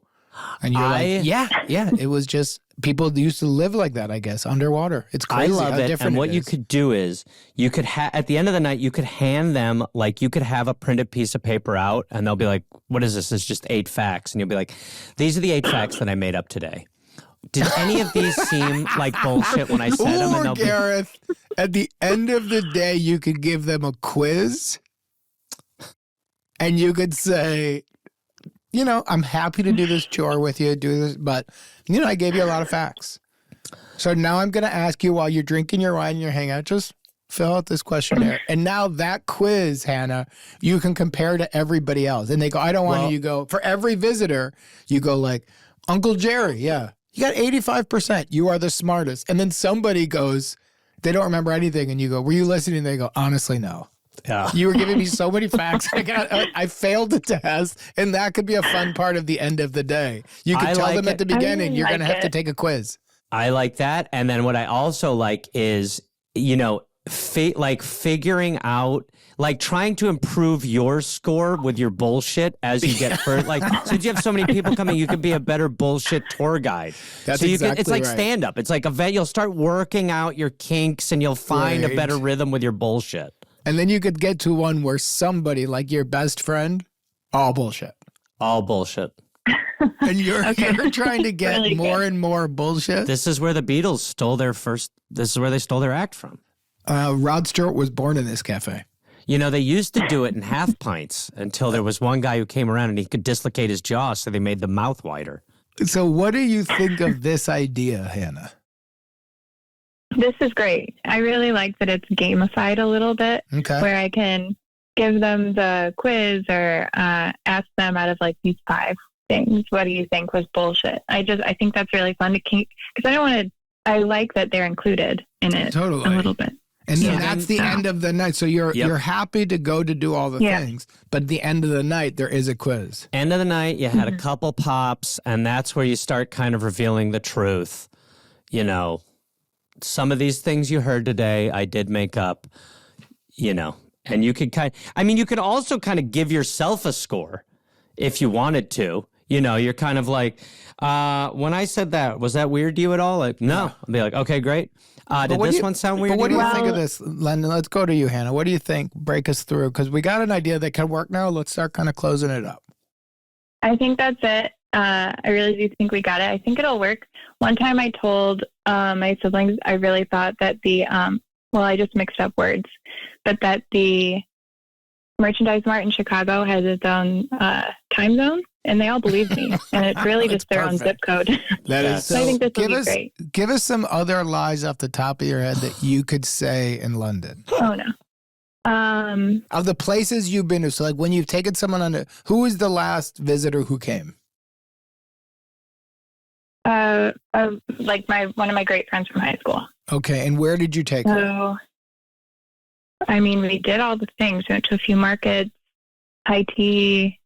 S2: And you're like, yeah. It was just, people used to live like that, I guess, underwater. It's crazy.
S4: I love it. And what you could do is you could at the end of the night, you could hand them, like, you could have a printed piece of paper out and they'll be like, what is this? It's just 8 facts. And you'll be like, these are the 8 facts that I made up today. Did any of these seem like bullshit when I said them? And
S2: Gareth, at the end of the day, you could give them a quiz and you could say, you know, I'm happy to do this chore with you, do this, but, you know, I gave you a lot of facts. So now I'm going to ask you while you're drinking your wine and you're hanging out, just fill out this questionnaire. And now that quiz, Hannah, you can compare to everybody else. And they go, I don't want you go, for every visitor, you go like, Uncle Jerry, yeah. You got 85%. You are the smartest. And then somebody goes, they don't remember anything. And you go, were you listening? And they go, honestly, no. Yeah. You were giving me so many facts. I failed the test. And that could be a fun part of the end of the day. You could tell them at the beginning, you're going to have to take a quiz.
S4: I like that. And then what I also like is, you know, figuring out, like trying to improve your score with your bullshit as you get further. Like, since you have so many people coming, you could be a better bullshit tour guide.
S2: That's
S4: so
S2: exactly
S4: it's like
S2: right.
S4: stand up. It's like you'll start working out your kinks and you'll find a better rhythm with your bullshit.
S2: And then you could get to one where somebody, like your best friend, all bullshit.
S4: All bullshit.
S2: And you're trying to get really more and more bullshit.
S4: This is where the Beatles stole this is where they stole their act from.
S2: Rod Stewart was born in this cafe.
S4: You know, they used to do it in half pints until there was one guy who came around and he could dislocate his jaw, so they made the mouth wider.
S2: So what do you think of this idea, Hannah?
S6: This is great. I really like that it's gamified a little bit, where I can give them the quiz or ask them out of like these 5 things, what do you think was bullshit? I think that's really fun to keep, because I like that they're included in it a little bit.
S2: And then that's the end of the night. So you're happy to go to do all the things, but at the end of the night, there is a quiz.
S4: End of the night, you had a couple pops, and that's where you start kind of revealing the truth. You know, some of these things you heard today, I did make up, you know, and you could you could also kind of give yourself a score if you wanted to. You know, you're kind of like, when I said that, was that weird to you at all? Like, no. I'll be like, okay, great. Did this one sound weird?
S2: But what do you think of this, London? Let's go to you, Hannah. What do you think? Break us through, because we got an idea that can work now. Let's start kind of closing it up.
S6: I think that's it. I really do think we got it. I think it'll work. One time I told my siblings, I really thought that I just mixed up words, but that the Merchandise Mart in Chicago has its own time zone. And they all believed me. And it's really just their own zip code.
S2: That is so.
S6: I think this will be great.
S2: Give us some other lies off the top of your head that you could say in London.
S6: Oh, no.
S2: Of the places you've been to, so like when you've taken someone on who is the last visitor who came?
S6: Like one of my great friends from high school.
S2: Okay, and where did you take her?
S6: I mean, we did all the things. We went to a few markets, high tea,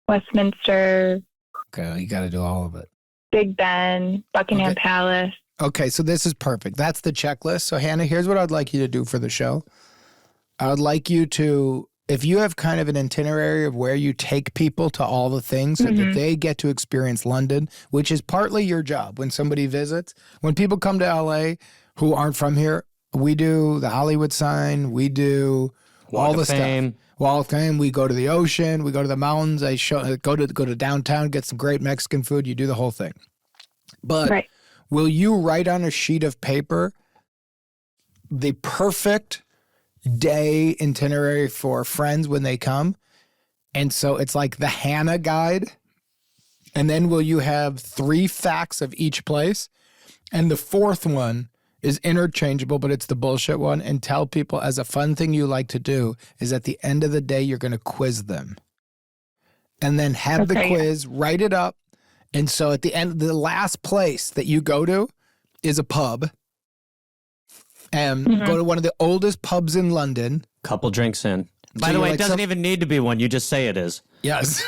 S6: Westminster.
S2: Okay, you got to do all of it.
S6: Big Ben, Buckingham Palace.
S2: Okay, so this is perfect. That's the checklist. So Hannah, here's what I'd like you to do for the show. I would like you to, if you have kind of an itinerary of where you take people to all the things so that they get to experience London, which is partly your job when somebody visits. When people come to LA who aren't from here, we do the Hollywood sign, we do all the stuff. Wall of Fame, we go to the ocean, we go to the mountains, go to downtown, get some great Mexican food, you do the whole thing. But will you write on a sheet of paper the perfect day itinerary for friends when they come. And so it's like the Hannah guide. And then will you have 3 facts of each place? And the 4th one is interchangeable, but it's the bullshit one. And tell people, as a fun thing you like to do, is at the end of the day, you're going to quiz them. And then have the quiz, write it up. And so at the end, the last place that you go to is a pub. And go to one of the oldest pubs in London.
S4: Couple drinks in. By the way, it doesn't even need to be one. You just say it is.
S2: Yes.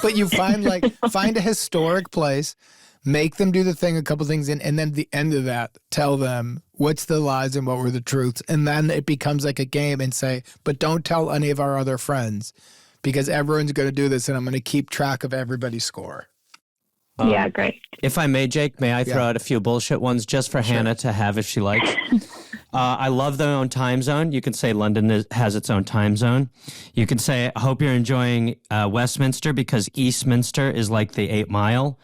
S2: But you find a historic place, make them do the thing, a couple things in, and then at the end of that, tell them what's the lies and what were the truths. And then it becomes like a game and say, but don't tell any of our other friends because everyone's going to do this and I'm going to keep track of everybody's score.
S6: Yeah, great.
S4: If I may, Jake, may I throw out a few bullshit ones just for Hannah to have if she likes? I love their own time zone. You can say London has its own time zone. You can say, I hope you're enjoying Westminster because Eastminster is like the 8 Mile.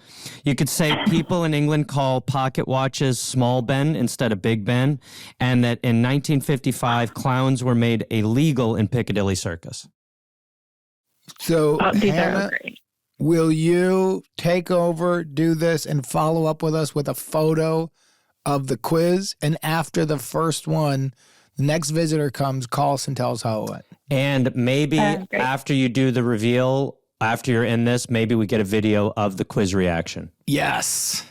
S4: You could say people in England call pocket watches Small Ben instead of Big Ben, and that in 1955, clowns were made illegal in Piccadilly Circus.
S2: So,
S6: These
S2: Hannah,
S6: are great.
S2: will you take over, do this, and follow up with us with a photo of the quiz? And after the first one, the next visitor comes, call us and tell us how it went.
S4: And maybe after you do the reveal, after you're in this, maybe we get a video of the quiz reaction.
S2: Yes.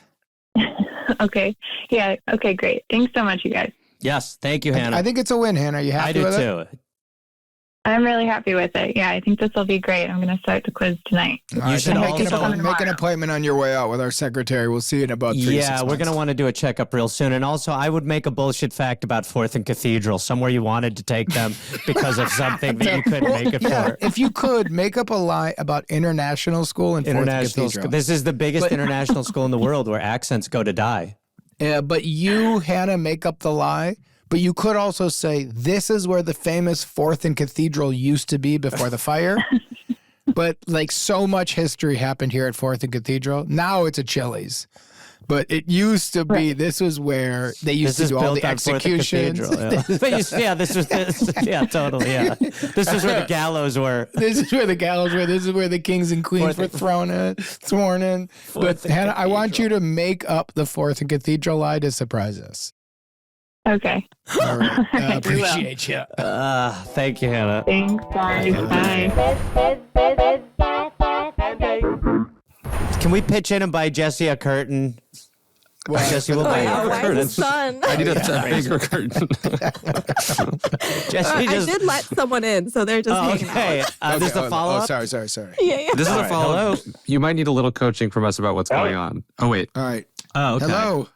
S6: Okay. Yeah. Okay, great. Thanks so much, you guys.
S4: Yes. Thank you, Hannah.
S2: I think it's a win, Hannah. Are you happy with it?
S4: I do too.
S6: I'm really happy with it. Yeah, I think this will be great. I'm going to start the quiz tonight.
S2: You should make an appointment on your way out with our secretary. We'll see you in about 3
S4: Yeah, we're going to want to do a checkup real soon. And also, I would make a bullshit fact about 4th and Cathedral, somewhere you wanted to take them because of something that you couldn't make it for.
S2: If you could, make up a lie about international school and 4th and Cathedral.
S4: This is the biggest international school in the world where accents go to die.
S2: But you, Hannah, make up the lie. But you could also say, this is where the famous 4th and Cathedral used to be before the fire. But like so much history happened here at 4th and Cathedral. Now it's a Chili's. But it used to be, this was where they used to do all the executions.
S4: Yeah, this was totally, yeah. This is where the gallows were.
S2: This is where the gallows were. This is where the kings and queens were sworn in. But Hannah, I want you to make up the 4th and Cathedral lie to surprise us.
S6: Okay.
S2: All right. Appreciate you.
S4: Thank you, Hannah.
S6: Thanks, guys. Bye.
S4: Can we pitch in and buy Jesse a curtain? Well, Jesse will buy a curtain.
S7: I
S8: need a bigger curtain.
S4: Jesse
S7: I did let someone in, so they're just hanging out.
S4: This is a follow-up?
S2: Sorry.
S7: Yeah.
S8: This is a follow-up.
S4: Hello?
S8: You might need a little coaching from us about what's going on. Oh, wait.
S2: All right.
S4: Oh, okay.
S2: Hello.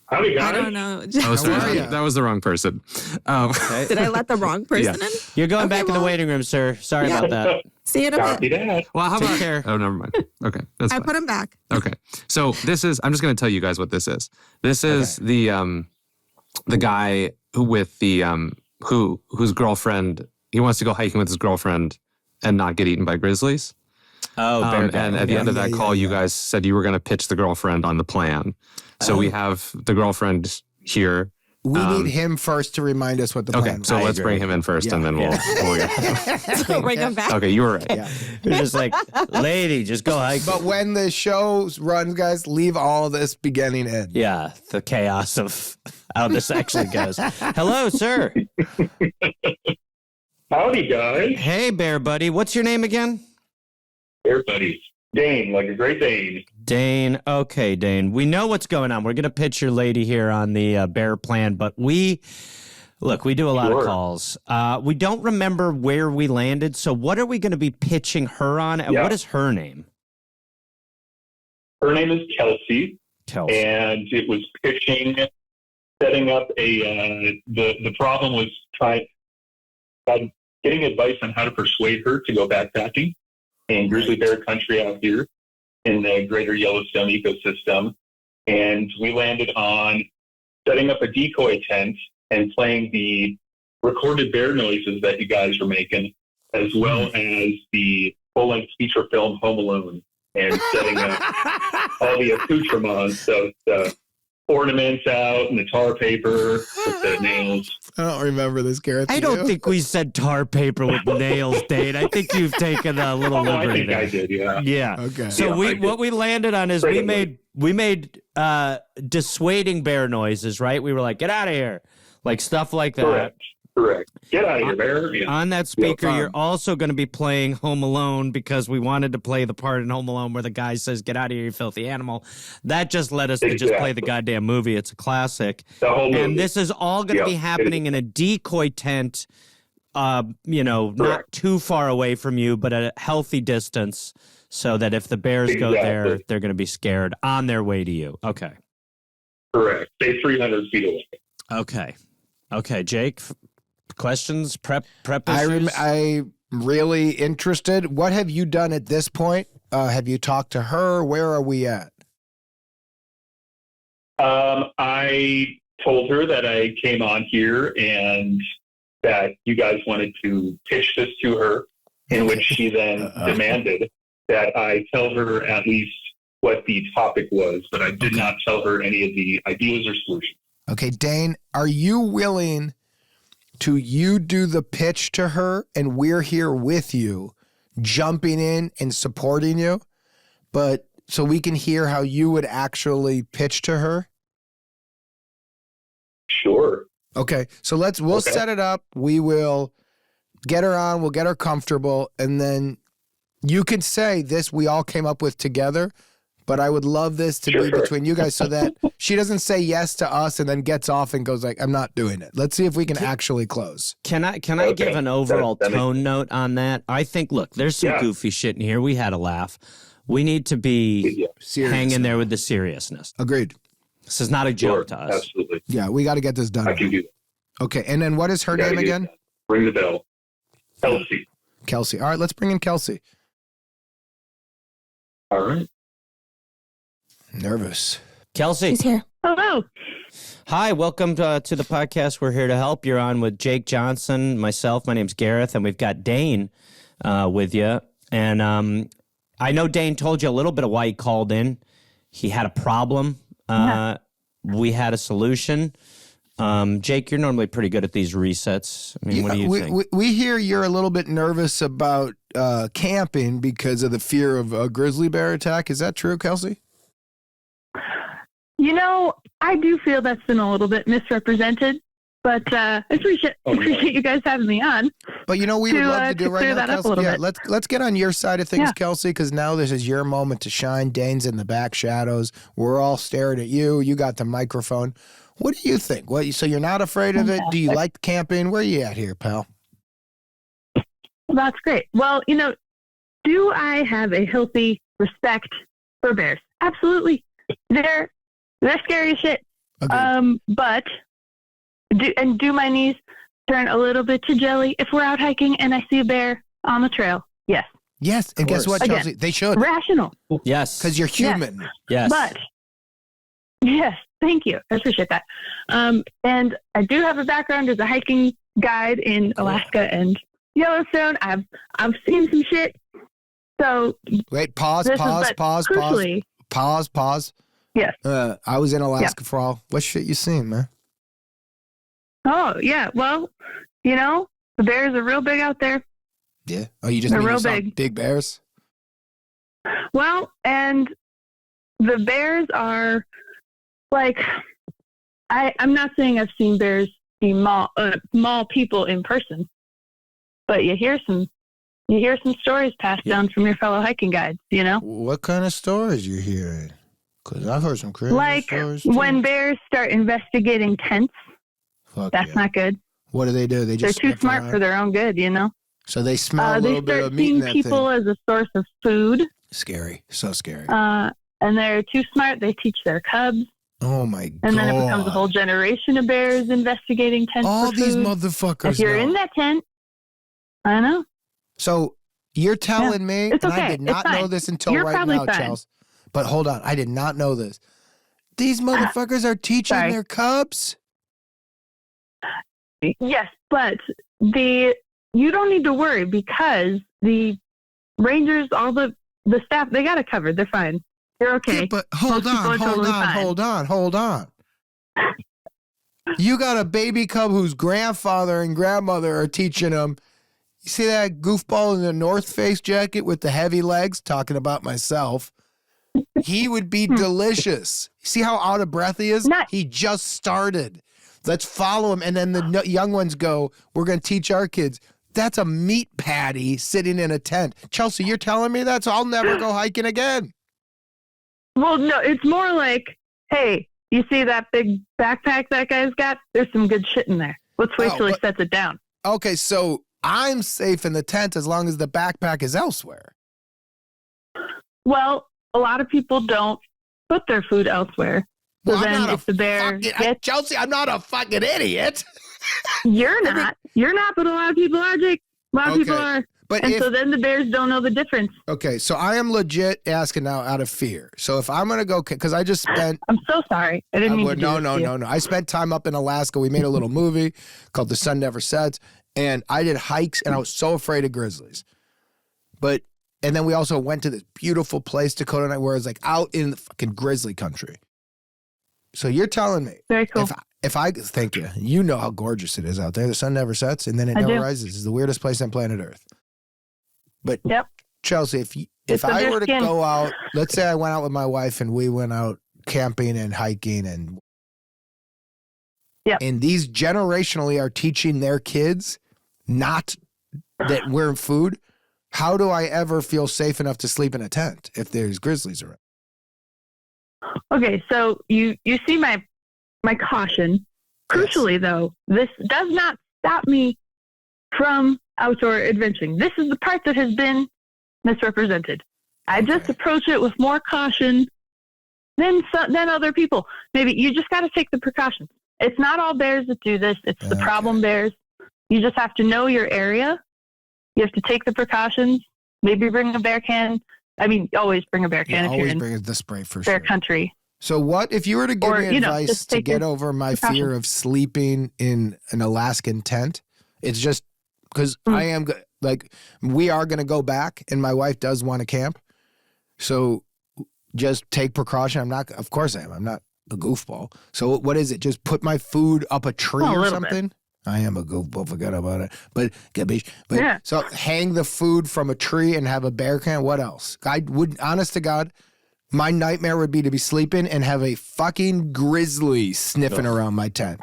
S1: Howdy, guys.
S7: I don't know.
S8: Oh, sorry. That was the wrong person.
S7: Did I let the wrong person in?
S4: You're going back in the waiting room, sir. Sorry about that.
S7: See you in a
S1: Copy
S7: bit.
S1: that.
S8: Well, how
S4: Take
S8: about...
S4: care.
S8: Oh, never mind. Okay. That's
S7: I
S8: fine.
S7: put him back.
S8: Okay. So this is... I'm just going to tell you guys what this is. This is the guy with the... whose girlfriend... He wants to go hiking with his girlfriend and not get eaten by grizzlies.
S4: Oh,
S8: and at the end of that call, you guys said you were going to pitch the girlfriend on the plan. So we have the girlfriend here.
S2: We need him first to remind us what the plan was.
S8: So let's bring him in first, and then we'll
S7: So bring him back.
S8: Okay, you were right.
S2: Yeah.
S4: You're just like, lady, just go hiking.
S2: But when the show runs, guys, leave all this beginning in.
S4: Yeah, the chaos of how this actually goes. Hello, sir.
S1: Howdy, guys.
S4: Hey, Bear Buddy. What's your name again?
S1: Bear buddies. Dane, like a great Dane.
S4: Dane. Okay, Dane. We know what's going on. We're going to pitch your lady here on the Bear plan, but we do a lot of calls. We don't remember where we landed, so what are we going to be pitching her on, and what is her name?
S1: Her name is Kelsey. And it was pitching, setting up the problem was getting advice on how to persuade her to go backpacking in grizzly bear country out here in the greater Yellowstone ecosystem. And we landed on setting up a decoy tent and playing the recorded bear noises that you guys were making, as well as the full-length feature film Home Alone, and setting up all the accoutrements of the ornaments out and the tar paper with the nails.
S2: I don't remember this, Gareth.
S4: I don't think we said tar paper with nails, Dane. I think you've taken a little liberty
S1: I think
S4: there.
S1: I did, yeah.
S4: Yeah.
S2: Okay.
S4: So what we landed on is we made dissuading bear noises, right? We were like, get out of here. Like stuff like that.
S1: Correct. Get out of here, bear. Yeah.
S4: On that speaker, you're also going to be playing Home Alone because we wanted to play the part in Home Alone where the guy says, get out of here, you filthy animal. That just led us to just play the goddamn movie. It's a classic.
S1: The whole movie.
S4: And this is all going to be happening in a decoy tent, not too far away from you, but at a healthy distance so that if the bears go there, they're going to be scared on their way to you. Okay.
S1: Correct. Stay 300 feet away.
S4: Okay, Jake. Questions, prep issues?
S2: I'm really interested. What have you done at this point? Have you talked to her? Where are we at?
S1: I told her that I came on here and that you guys wanted to pitch this to her, in which she then demanded that I tell her at least what the topic was, but I did not tell her any of the ideas or solutions.
S2: Okay, Dane, are you willing to do the pitch to her, and we're here with you, jumping in and supporting you, but so we can hear how you would actually pitch to her?
S1: Sure.
S2: Okay, so we'll set it up. We will get her on, we'll get her comfortable, and then you can say this we all came up with together, but I would love this to be between you guys so that she doesn't say yes to us and then gets off and goes like, I'm not doing it. Let's see if we can actually close.
S4: Can I give an overall tone note on that? I think, look, there's some goofy shit in here. We had a laugh. We need to be hanging there with the seriousness.
S2: Agreed.
S4: This is not a joke to us.
S1: Absolutely.
S2: Yeah, we got to get this done.
S1: I can do that.
S2: Okay, and then what is her name again?
S1: Ring the bell. Kelsey.
S2: Kelsey. All right, let's bring in Kelsey.
S1: All right.
S2: Nervous.
S4: Kelsey.
S7: She's here.
S6: Hello.
S4: Hi, welcome to the podcast. We're here to help. You're on with Jake Johnson, myself. My name's Gareth, and we've got Dane with you. And I know Dane told you a little bit of why he called in. He had a problem. We had a solution. Jake, you're normally pretty good at these resets. I mean, what do you think?
S2: We hear you're a little bit nervous about camping because of the fear of a grizzly bear attack. Is that true, Kelsey?
S6: I do feel that's been a little bit misrepresented, but I appreciate you guys having me on.
S2: But we would love to do right now, Kelsey.
S6: Yeah,
S2: let's get on your side of things, Kelsey, because now this is your moment to shine. Dane's in the back shadows. We're all staring at you. You got the microphone. What do you think? So you're not afraid of it? Do you like camping? Where are you at here, pal?
S6: That's great. Well, do I have a healthy respect for bears? Absolutely. They're scary as shit. But do my knees turn a little bit to jelly if we're out hiking and I see a bear on the trail? Yes.
S2: Yes, and guess what, Chelsey?
S6: Again,
S2: they should.
S6: Rational.
S4: Yes.
S2: Because you're human.
S4: Yes.
S6: But, yes, thank you. I appreciate that. And I do have a background as a hiking guide in Alaska and Yellowstone. I've seen some shit. So
S2: wait, pause. Yes. I was in Alaska for all. What shit you seen, man?
S6: Oh, yeah. Well, the bears are real big out there.
S2: Yeah. Oh, you just mean
S6: real
S2: big bears?
S6: Well, and the bears are like, I'm not saying I've seen bears be maul people in person, but you hear some stories passed down from your fellow hiking guides,
S2: What kind of stories you hearing? Because I've heard some crazy stories.
S6: Like when bears start investigating tents, that's not good.
S2: What do? They're
S6: too smart for their own good,
S2: So they smell a little bit of meat in that thing.
S6: They start seeing people as a source of food.
S2: Scary. So scary.
S6: And they're too smart. They teach their cubs.
S2: Oh, my God.
S6: And then it becomes a whole generation of bears investigating tents
S2: All
S6: for food.
S2: these motherfuckers
S6: If you're in that tent, I know.
S2: So you're telling me,
S6: it's
S2: and
S6: okay.
S2: I did not know this until
S6: You're
S2: right now,
S6: fine.
S2: Charles. But hold on. I did not know this. These motherfuckers are teaching their cubs?
S6: Yes, but you don't need to worry because the rangers, all the staff, they got it covered. They're fine. They're okay.
S2: Yeah, but hold on. You got a baby cub whose grandfather and grandmother are teaching him. You see that goofball in the North Face jacket with the heavy legs? Talking about myself. He would be delicious. See how out of breath he is? He just started. Let's follow him. And then the young ones go, we're going to teach our kids. That's a meat patty sitting in a tent. Chelsea, you're telling me that? So I'll never go hiking again.
S6: Well, no, it's more like, hey, you see that big backpack that guy's got? There's some good shit in there. Let's wait till he sets it down.
S2: Okay, so I'm safe in the tent as long as the backpack is elsewhere.
S6: Well, a lot of people don't put their food elsewhere. So then if the bear
S2: Chelsea, I'm not a fucking idiot.
S6: You're not, but a lot of people are, Jake. A lot of people are. So then the bears don't know the difference.
S2: Okay, so I am legit asking now out of fear. So if I'm going to go, because I just spent...
S6: I'm so sorry. I didn't mean to do
S2: No. I spent time up in Alaska. We made a little movie called The Sun Never Sets, and I did hikes, and I was so afraid of grizzlies. And then we also went to this beautiful place, Dakota Night, where it's like out in the fucking grizzly country. So you're telling me...
S6: Very cool.
S2: If I thank you. You know how gorgeous it is out there. The sun never sets, and then it never rises. It's the weirdest place on planet Earth. But Chelsea, if I were to go out, let's say I went out with my wife and we went out camping and hiking and these generationally are teaching their kids not that we're food, how do I ever feel safe enough to sleep in a tent if there's grizzlies around?
S6: Okay, so you see my caution. Crucially, though, this does not stop me from outdoor adventuring. This is the part that has been misrepresented. I just approach it with more caution than other people. Maybe you just got to take the precautions. It's not all bears that do this. It's the problem bears. You just have to know your area. You have to take the precautions. Maybe bring a bear can. I mean, always bring a bear can if you're in
S2: bring the spray for
S6: bear
S2: sure.
S6: country.
S2: So what if you were to give me advice to get over my fear of sleeping in an Alaskan tent? It's just because I am we are going to go back, and my wife does want to camp. So just take precaution. Of course I am. I'm not a goofball. So what is it? Just put my food up a tree or something? I am a goofball. Forget about it. But so hang the food from a tree and have a bear can. What else? I would, honest to God, my nightmare would be to be sleeping and have a fucking grizzly sniffing around my tent.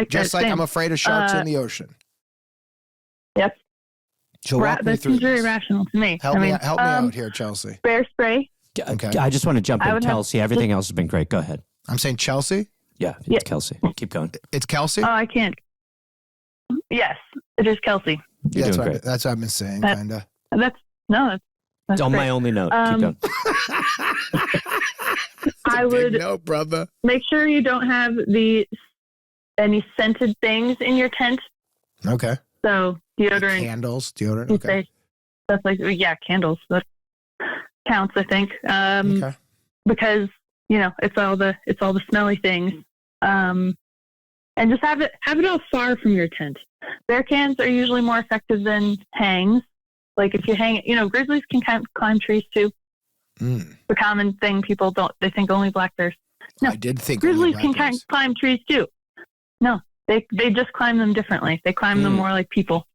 S2: Just like I'm afraid of sharks in the ocean.
S6: Yep.
S2: So
S6: that seems very rational to me.
S2: Help me out here, Chelsea.
S6: Bear spray.
S4: Okay. I just want to jump in, Kelsey. Everything else has been great. Go ahead.
S2: I'm saying Chelsea?
S4: Yeah, it's Kelsey. Keep going.
S2: It's Kelsey?
S6: Oh, I can't. Yes, it is Kelsey.
S2: Yeah, that's what I've been saying, kind of.
S6: That's
S4: it's on my only note. Keep going.
S6: I would
S2: brother.
S6: Make sure you don't have any scented things in your tent.
S2: Okay.
S6: So deodorant,
S2: deodorant. Okay.
S6: That's candles. That counts, I think.
S2: Okay.
S6: Because it's all the smelly things. And just have it all far from your tent. Bear cans are usually more effective than hangs. Like if you hang, grizzlies can climb trees too. The common thing people they think only black bears. No,
S2: I did think
S6: grizzlies can climb trees too. No, they just climb them differently. They climb them more like people.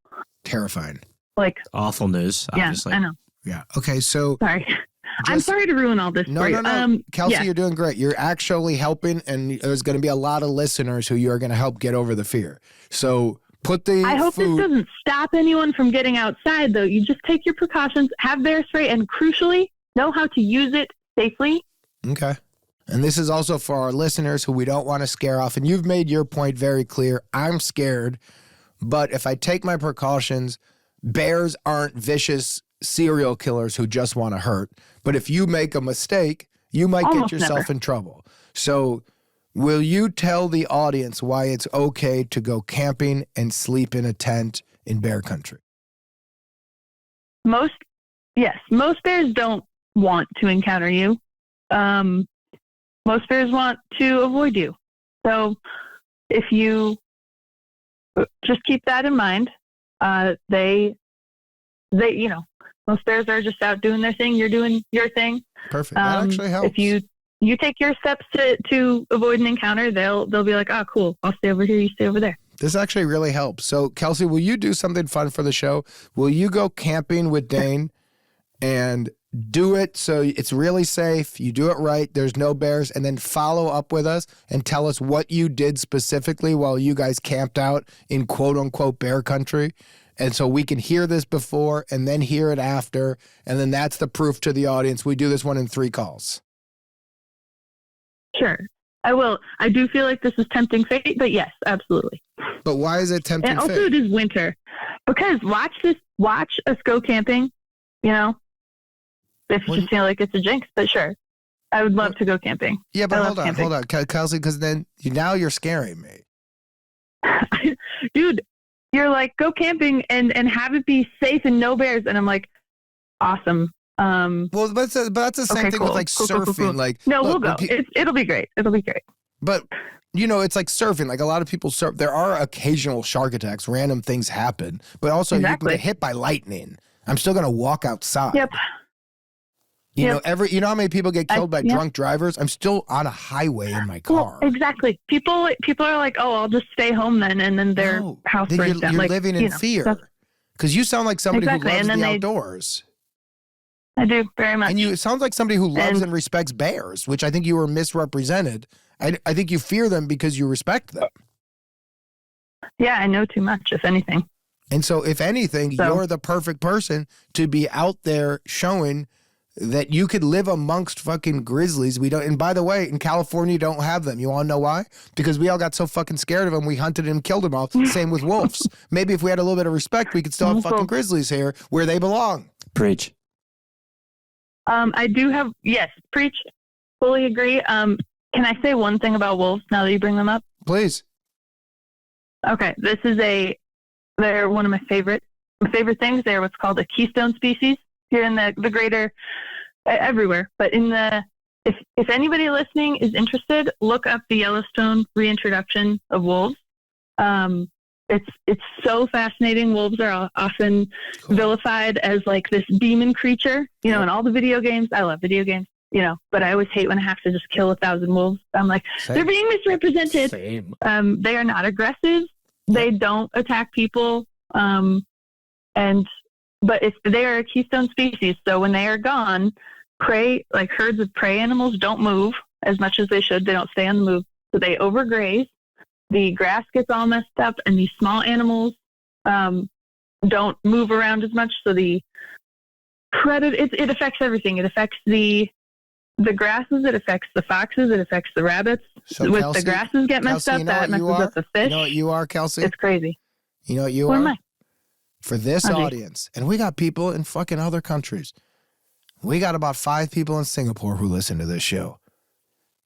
S2: Terrifying.
S6: Like
S4: awful news. Obviously.
S6: Yeah, I know.
S2: Yeah. Okay. So
S6: sorry. I'm sorry to ruin all this for you.
S2: No. Kelsey, you're doing great. You're actually helping, and there's going to be a lot of listeners who you are going to help get over the fear. So I hope this doesn't stop anyone from getting outside, though. You just take your precautions, have bear spray, and crucially, know how to use it safely. Okay. And this is also for our listeners who we don't want to scare off. And you've made your point very clear. I'm scared, but if I take my precautions, bears aren't vicious serial killers who just want to hurt. But if you make a mistake, you might get yourself in trouble. So will you tell the audience why it's okay to go camping and sleep in a tent in bear country?
S6: Most bears don't want to encounter you. Most bears want to avoid you. So if you just keep that in mind, most bears are just out doing their thing. You're doing your thing.
S2: Perfect. That actually helps.
S6: you take your steps to avoid an encounter, they'll be like, oh, cool, I'll stay over here, you stay over there.
S2: This actually really helps. So, Kelsey, will you do something fun for the show? Will you go camping with Dane and do it so it's really safe, you do it right, there's no bears, and then follow up with us and tell us what you did specifically while you guys camped out in quote-unquote bear country? And so we can hear this before and then hear it after, and then that's the proof to the audience. We do this one in 3 calls.
S6: Sure. I will. I do feel like this is tempting fate, but yes, absolutely.
S2: But why is it tempting
S6: and also
S2: fate?
S6: It is winter. Because watch us go camping, you know, if you feel like it's a jinx, but sure. I would love to go camping.
S2: Yeah, but hold on, Kelsey, because then now you're scaring me.
S6: Dude, you're like, go camping and have it be safe and no bears. And I'm like, awesome.
S2: Well, that's the same thing with like surfing. Cool. Like,
S6: no, we'll go. It'll be great. It'll be great.
S2: But you know, it's like surfing. Like a lot of people surf. There are occasional shark attacks. Random things happen. But also, you can get hit by lightning. I'm still gonna walk outside.
S6: Yep.
S2: You know, how many people get killed by drunk drivers? I'm still on a highway in my car.
S6: Well, exactly. People are like, oh, I'll just stay home then, and then their house burns down.
S2: You're living in fear because you sound like somebody who loves the outdoors.
S6: I do, very much.
S2: And it sounds like somebody who loves and respects bears, which I think you were misrepresented. I think you fear them because you respect them.
S6: Yeah, I know too much, if anything.
S2: And so, if anything, you're the perfect person to be out there showing that you could live amongst fucking grizzlies. We don't, and by the way, in California, you don't have them. You want to know why? Because we all got so fucking scared of them, we hunted and killed them all. Same with wolves. Maybe if we had a little bit of respect, we could still have fucking grizzlies here where they belong.
S4: Preach.
S6: I do have, yes, preach. Fully agree. Can I say one thing about wolves now that you bring them up?
S2: Please.
S6: Okay, they're one of my favorite things. They're what's called a keystone species here in the greater, everywhere. But if anybody listening is interested, look up the Yellowstone reintroduction of wolves. It's so fascinating. Wolves are often vilified as like this demon creature, you know, in all the video games. I love video games, you know, but I always hate when I have to just kill 1,000 wolves. I'm like, they're being misrepresented.
S4: Same.
S6: They are not aggressive. They don't attack people. But if they are a keystone species, so when they are gone, prey, like herds of prey animals don't move as much as they should. They don't stay on the move. So they overgraze. The grass gets all messed up, and these small animals don't move around as much. So the predator, it affects everything. It affects the grasses. It affects the foxes. It affects the rabbits.
S2: So
S6: With
S2: Kelsey,
S6: the grasses get messed up, that messes up the fish.
S2: You know what you are, Kelsey?
S6: It's crazy.
S2: You know what you
S6: What
S2: are?
S6: am I?
S2: For this audience, and we got people in fucking other countries. We got about 5 people in Singapore who listen to this show.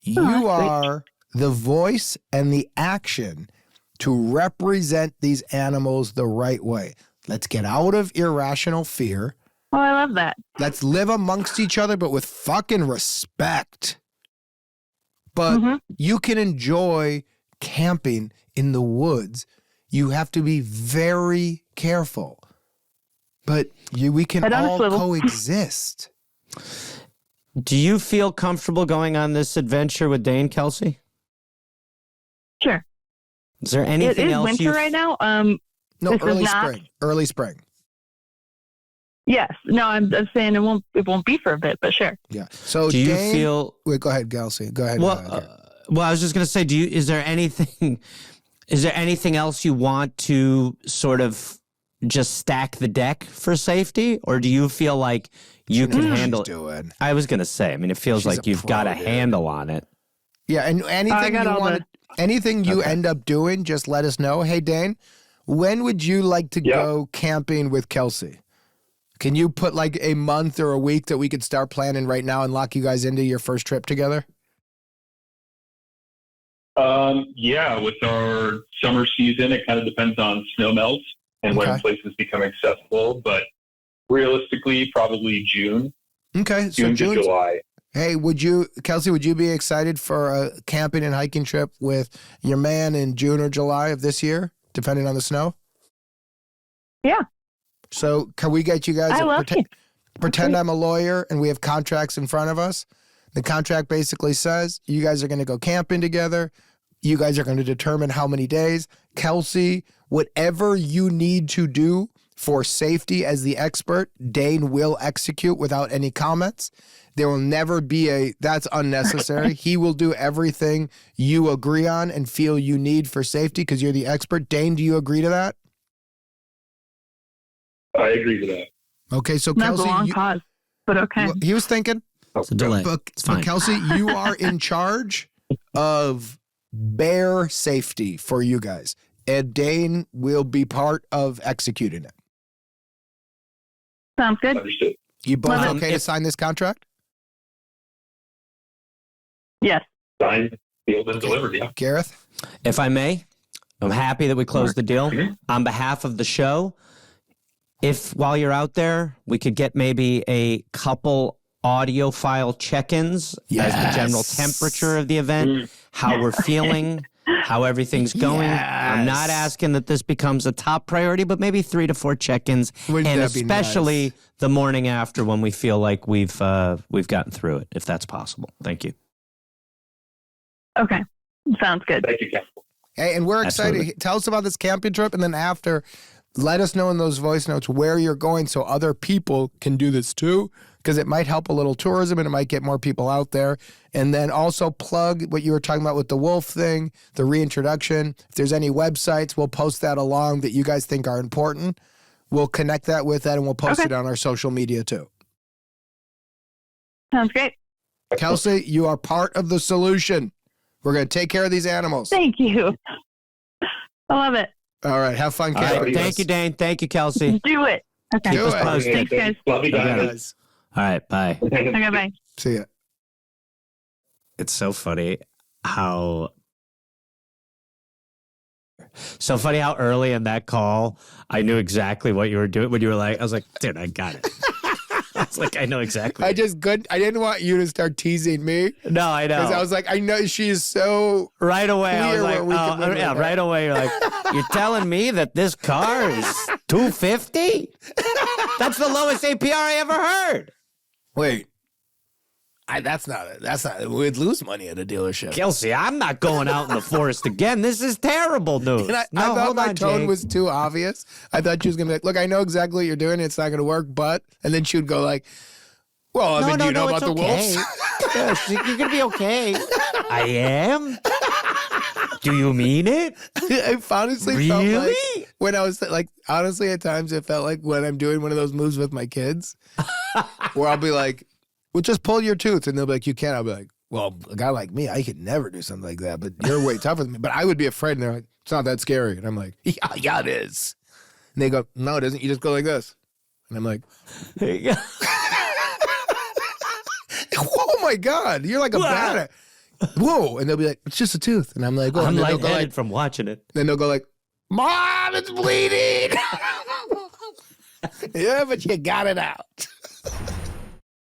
S2: You are the voice and the action to represent these animals the right way. Let's get out of irrational fear.
S6: Oh, I love that.
S2: Let's live amongst each other, but with fucking respect. But you can enjoy camping in the woods. You have to be very careful. But we can all coexist.
S4: Do you feel comfortable going on this adventure with Dane, Kelsey?
S6: Sure.
S4: Is there anything else?
S6: It is winter right now.
S2: No, early spring. Early spring.
S6: Yes. No, I'm saying it won't be for a bit, but sure.
S2: Yeah. So
S4: do you feel?
S2: Wait, go ahead, Kelsey. Go ahead.
S4: Well, I was just going to say, is there anything else you want to sort of just stack the deck for safety, or do you feel like you can handle it? I was going to say, I mean, it feels like you've got a handle on it.
S2: Yeah, and anything you end up doing, just let us know. Hey, Dane, when would you like to go camping with Kelsey? Can you put like a month or a week that we could start planning right now and lock you guys into your first trip together?
S1: Yeah, with our summer season, it kind of depends on snow melts and when places become accessible. But realistically, probably June.
S2: Okay,
S1: June to July.
S2: Hey, Kelsey, would you be excited for a camping and hiking trip with your man in June or July of this year, depending on the snow?
S6: Yeah.
S2: So can we get you guys
S6: pretend
S2: I'm a lawyer and we have contracts in front of us The contract basically says you guys are going to go camping together. You guys are going to determine how many days. Kelsey, whatever you need to do for safety as the expert, Dane will execute without any comments. There will never be that's unnecessary. He will do everything you agree on and feel you need for safety because you're the expert. Dane, do you agree to that?
S1: I agree to that.
S2: Okay, so
S6: That's
S2: Kelsey.
S6: a long pause, but okay.
S2: Well, he was thinking.
S4: It's a delay. It's fine.
S2: But Kelsey, you are in charge of bare safety for you guys. And Dane will be part of executing it.
S6: Sounds good.
S1: Understood.
S2: You both okay to sign this contract?
S6: Yes.
S1: Signed, sealed, and delivered, yeah.
S2: Gareth?
S4: If I may, I'm happy that we closed the deal. On behalf of the show, if while you're out there, we could get maybe a couple audio file check-ins as the general temperature of the event, how we're feeling, how everything's going. I'm not asking that this becomes a top priority, but maybe 3 to 4 check-ins,
S2: Wouldn't
S4: and
S2: that be
S4: especially
S2: nice?
S4: the morning after when we feel like we've gotten through it, if that's possible. Thank you.
S6: Okay. Sounds good.
S1: Thank you, Ken.
S2: Hey, and we're excited.
S4: Absolutely.
S2: Tell us about this camping trip, and then after, let us know in those voice notes where you're going so other people can do this too, because it might help a little tourism and it might get more people out there. And then also plug what you were talking about with the wolf thing, the reintroduction. If there's any websites, we'll post that along that you guys think are important. We'll connect that with that, and we'll post it on our social media too.
S6: Sounds great.
S2: Kelsey, you are part of the solution. We're going to take care of these animals.
S6: Thank you. I love it.
S2: All right. Have fun,
S4: All
S2: Kelsey.
S4: right. Thank you, Dane. Thank you, Kelsey.
S6: Do it. Okay.
S2: Do it.
S6: Thanks, guys.
S1: Love you guys.
S2: Guys.
S4: All right. Bye.
S6: Okay, bye.
S2: See ya.
S4: It's so funny how early in that call I knew exactly what you were doing when you were like, I was like, dude, I got it. I was like, I know exactly.
S2: I didn't want you to start teasing me.
S4: No, I know.
S2: Because I was like, I know she is so
S4: right away. I was
S2: clear
S4: like,
S2: where we can live with her.
S4: right away. You're like, you're telling me that this car is $250? That's the lowest APR I ever heard.
S2: Wait. That's not it. We'd lose money at a dealership.
S4: Kelsey, I'm not going out in the forest again. This is terrible news.
S2: And I thought my tone was too obvious. I thought she was going to be like, look, I know exactly what you're doing. It's not going to work, but... And then she would go like, well, I mean, do you know about the wolves?
S4: Yes, you're going to be okay. I am? Do you mean it?
S2: I honestly felt
S4: Really?
S2: like when I was like, honestly, at times it felt like when I'm doing one of those moves with my kids where I'll be like, well, just pull your tooth. And they'll be like, you can't. I'll be like, well, a guy like me, I could never do something like that. But you're way tougher than me. But I would be afraid. And they're like, it's not that scary. And I'm like, yeah, it is. And they go, no, it isn't. You just go like this. And I'm like, oh my God, you're like a badass. Whoa. And they'll be like, it's just a tooth. And I'm like, oh.
S4: I'm
S2: lightheaded
S4: lightheaded from watching it.
S2: Then they'll go like, Mom, it's bleeding. Yeah, but you got it out.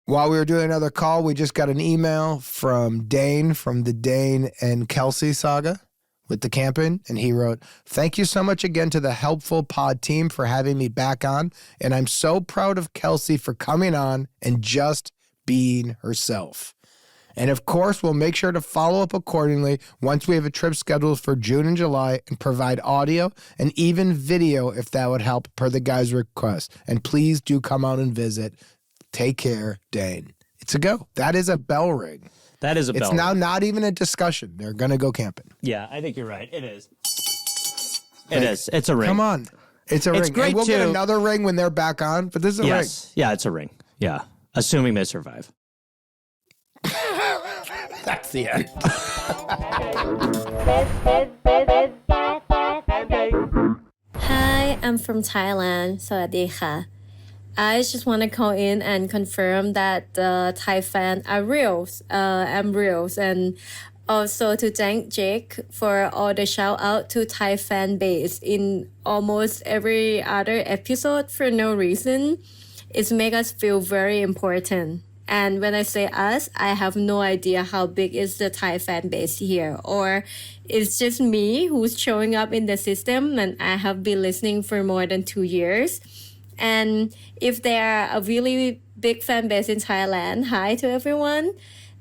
S2: While we were doing another call, we just got an email from Dane from the Dane and Kelsey saga with the camping. And he wrote, thank you so much again to the Helpful Pod team for having me back on. And I'm so proud of Kelsey for coming on and just being herself. And of course, we'll make sure to follow up accordingly once we have a trip scheduled for June and July and provide audio and even video if that would help per the guy's request. And please do come out and visit. Take care, Dane. It's a go. That is a bell ring.
S4: That is a bell
S2: It's
S4: ring.
S2: now not even a discussion. They're going to go camping.
S4: Yeah, I think you're right. It is. It is. It's a ring.
S2: Come on. It's a ring.
S4: great
S2: And we'll get
S4: too.
S2: another ring when they're back on, but this is a ring.
S4: Yes. Yeah, it's a ring. Yeah. Assuming they survive.
S2: That's the end.
S9: Hi, I'm from Thailand. สวัสดีค่ะ I just want to call in and confirm that the Thai fans are real. I'm real. And also to thank Jake for all the shout out to Thai fan base in almost every other episode for no reason. It makes us feel very important. And when I say us, I have no idea how big is the Thai fan base here, or it's just me who's showing up in the system and I have been listening for more than 2 years. And if there are a really big fan base in Thailand, hi to everyone.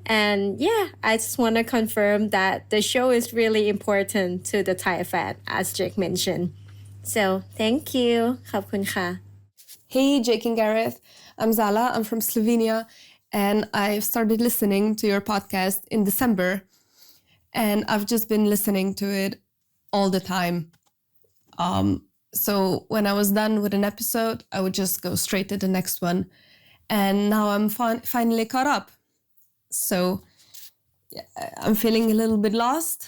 S9: And yeah, I just want to confirm that the show is really important to the Thai fan, as Jake mentioned. So thank you. ขอบคุณค่ะ
S10: Hey, Jake and Gareth. I'm Zala. I'm from Slovenia. And I started listening to your podcast in December. And I've just been listening to it all the time. So when I was done with an episode, I would just go straight to the next one. And now I'm finally caught up. So I'm feeling a little bit lost.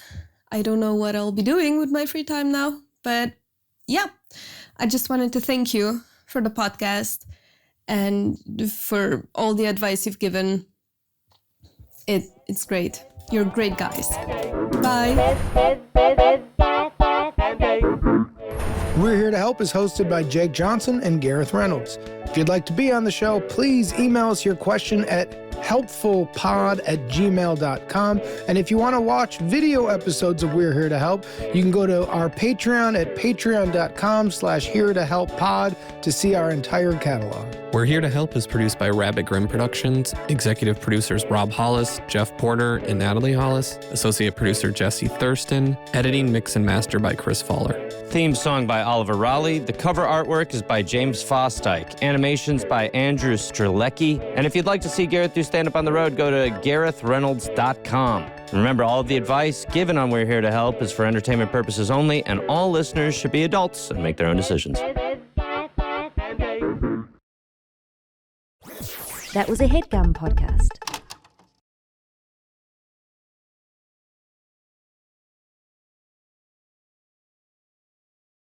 S10: I don't know what I'll be doing with my free time now. But yeah, I just wanted to thank you for the podcast and for all the advice you've given. It's great. You're great guys. Bye.
S2: We're Here to Help is hosted by Jake Johnson and Gareth Reynolds. If you'd like to be on the show, please email us your question at helpfulpod@gmail.com. And if you want to watch video episodes of We're Here to Help, you can go to our Patreon at patreon.com/heretohelppod to see our entire catalog.
S11: We're Here to Help is produced by Rabbit Grimm Productions. Executive producers Rob Hollis, Jeff Porter, and Natalie Hollis. Associate producer Jesse Thurston. Editing, mix, and master by Chris Fowler.
S5: Theme song by Oliver Raleigh. The cover artwork is by James Fosdyke. Animations by Andrew Strelecki. And if you'd like to see Gareth do stand-up on the road, go to GarethReynolds.com. Remember, all of the advice given on We're Here to Help is for entertainment purposes only, and all listeners should be adults and make their own decisions.
S12: That was a HeadGum podcast.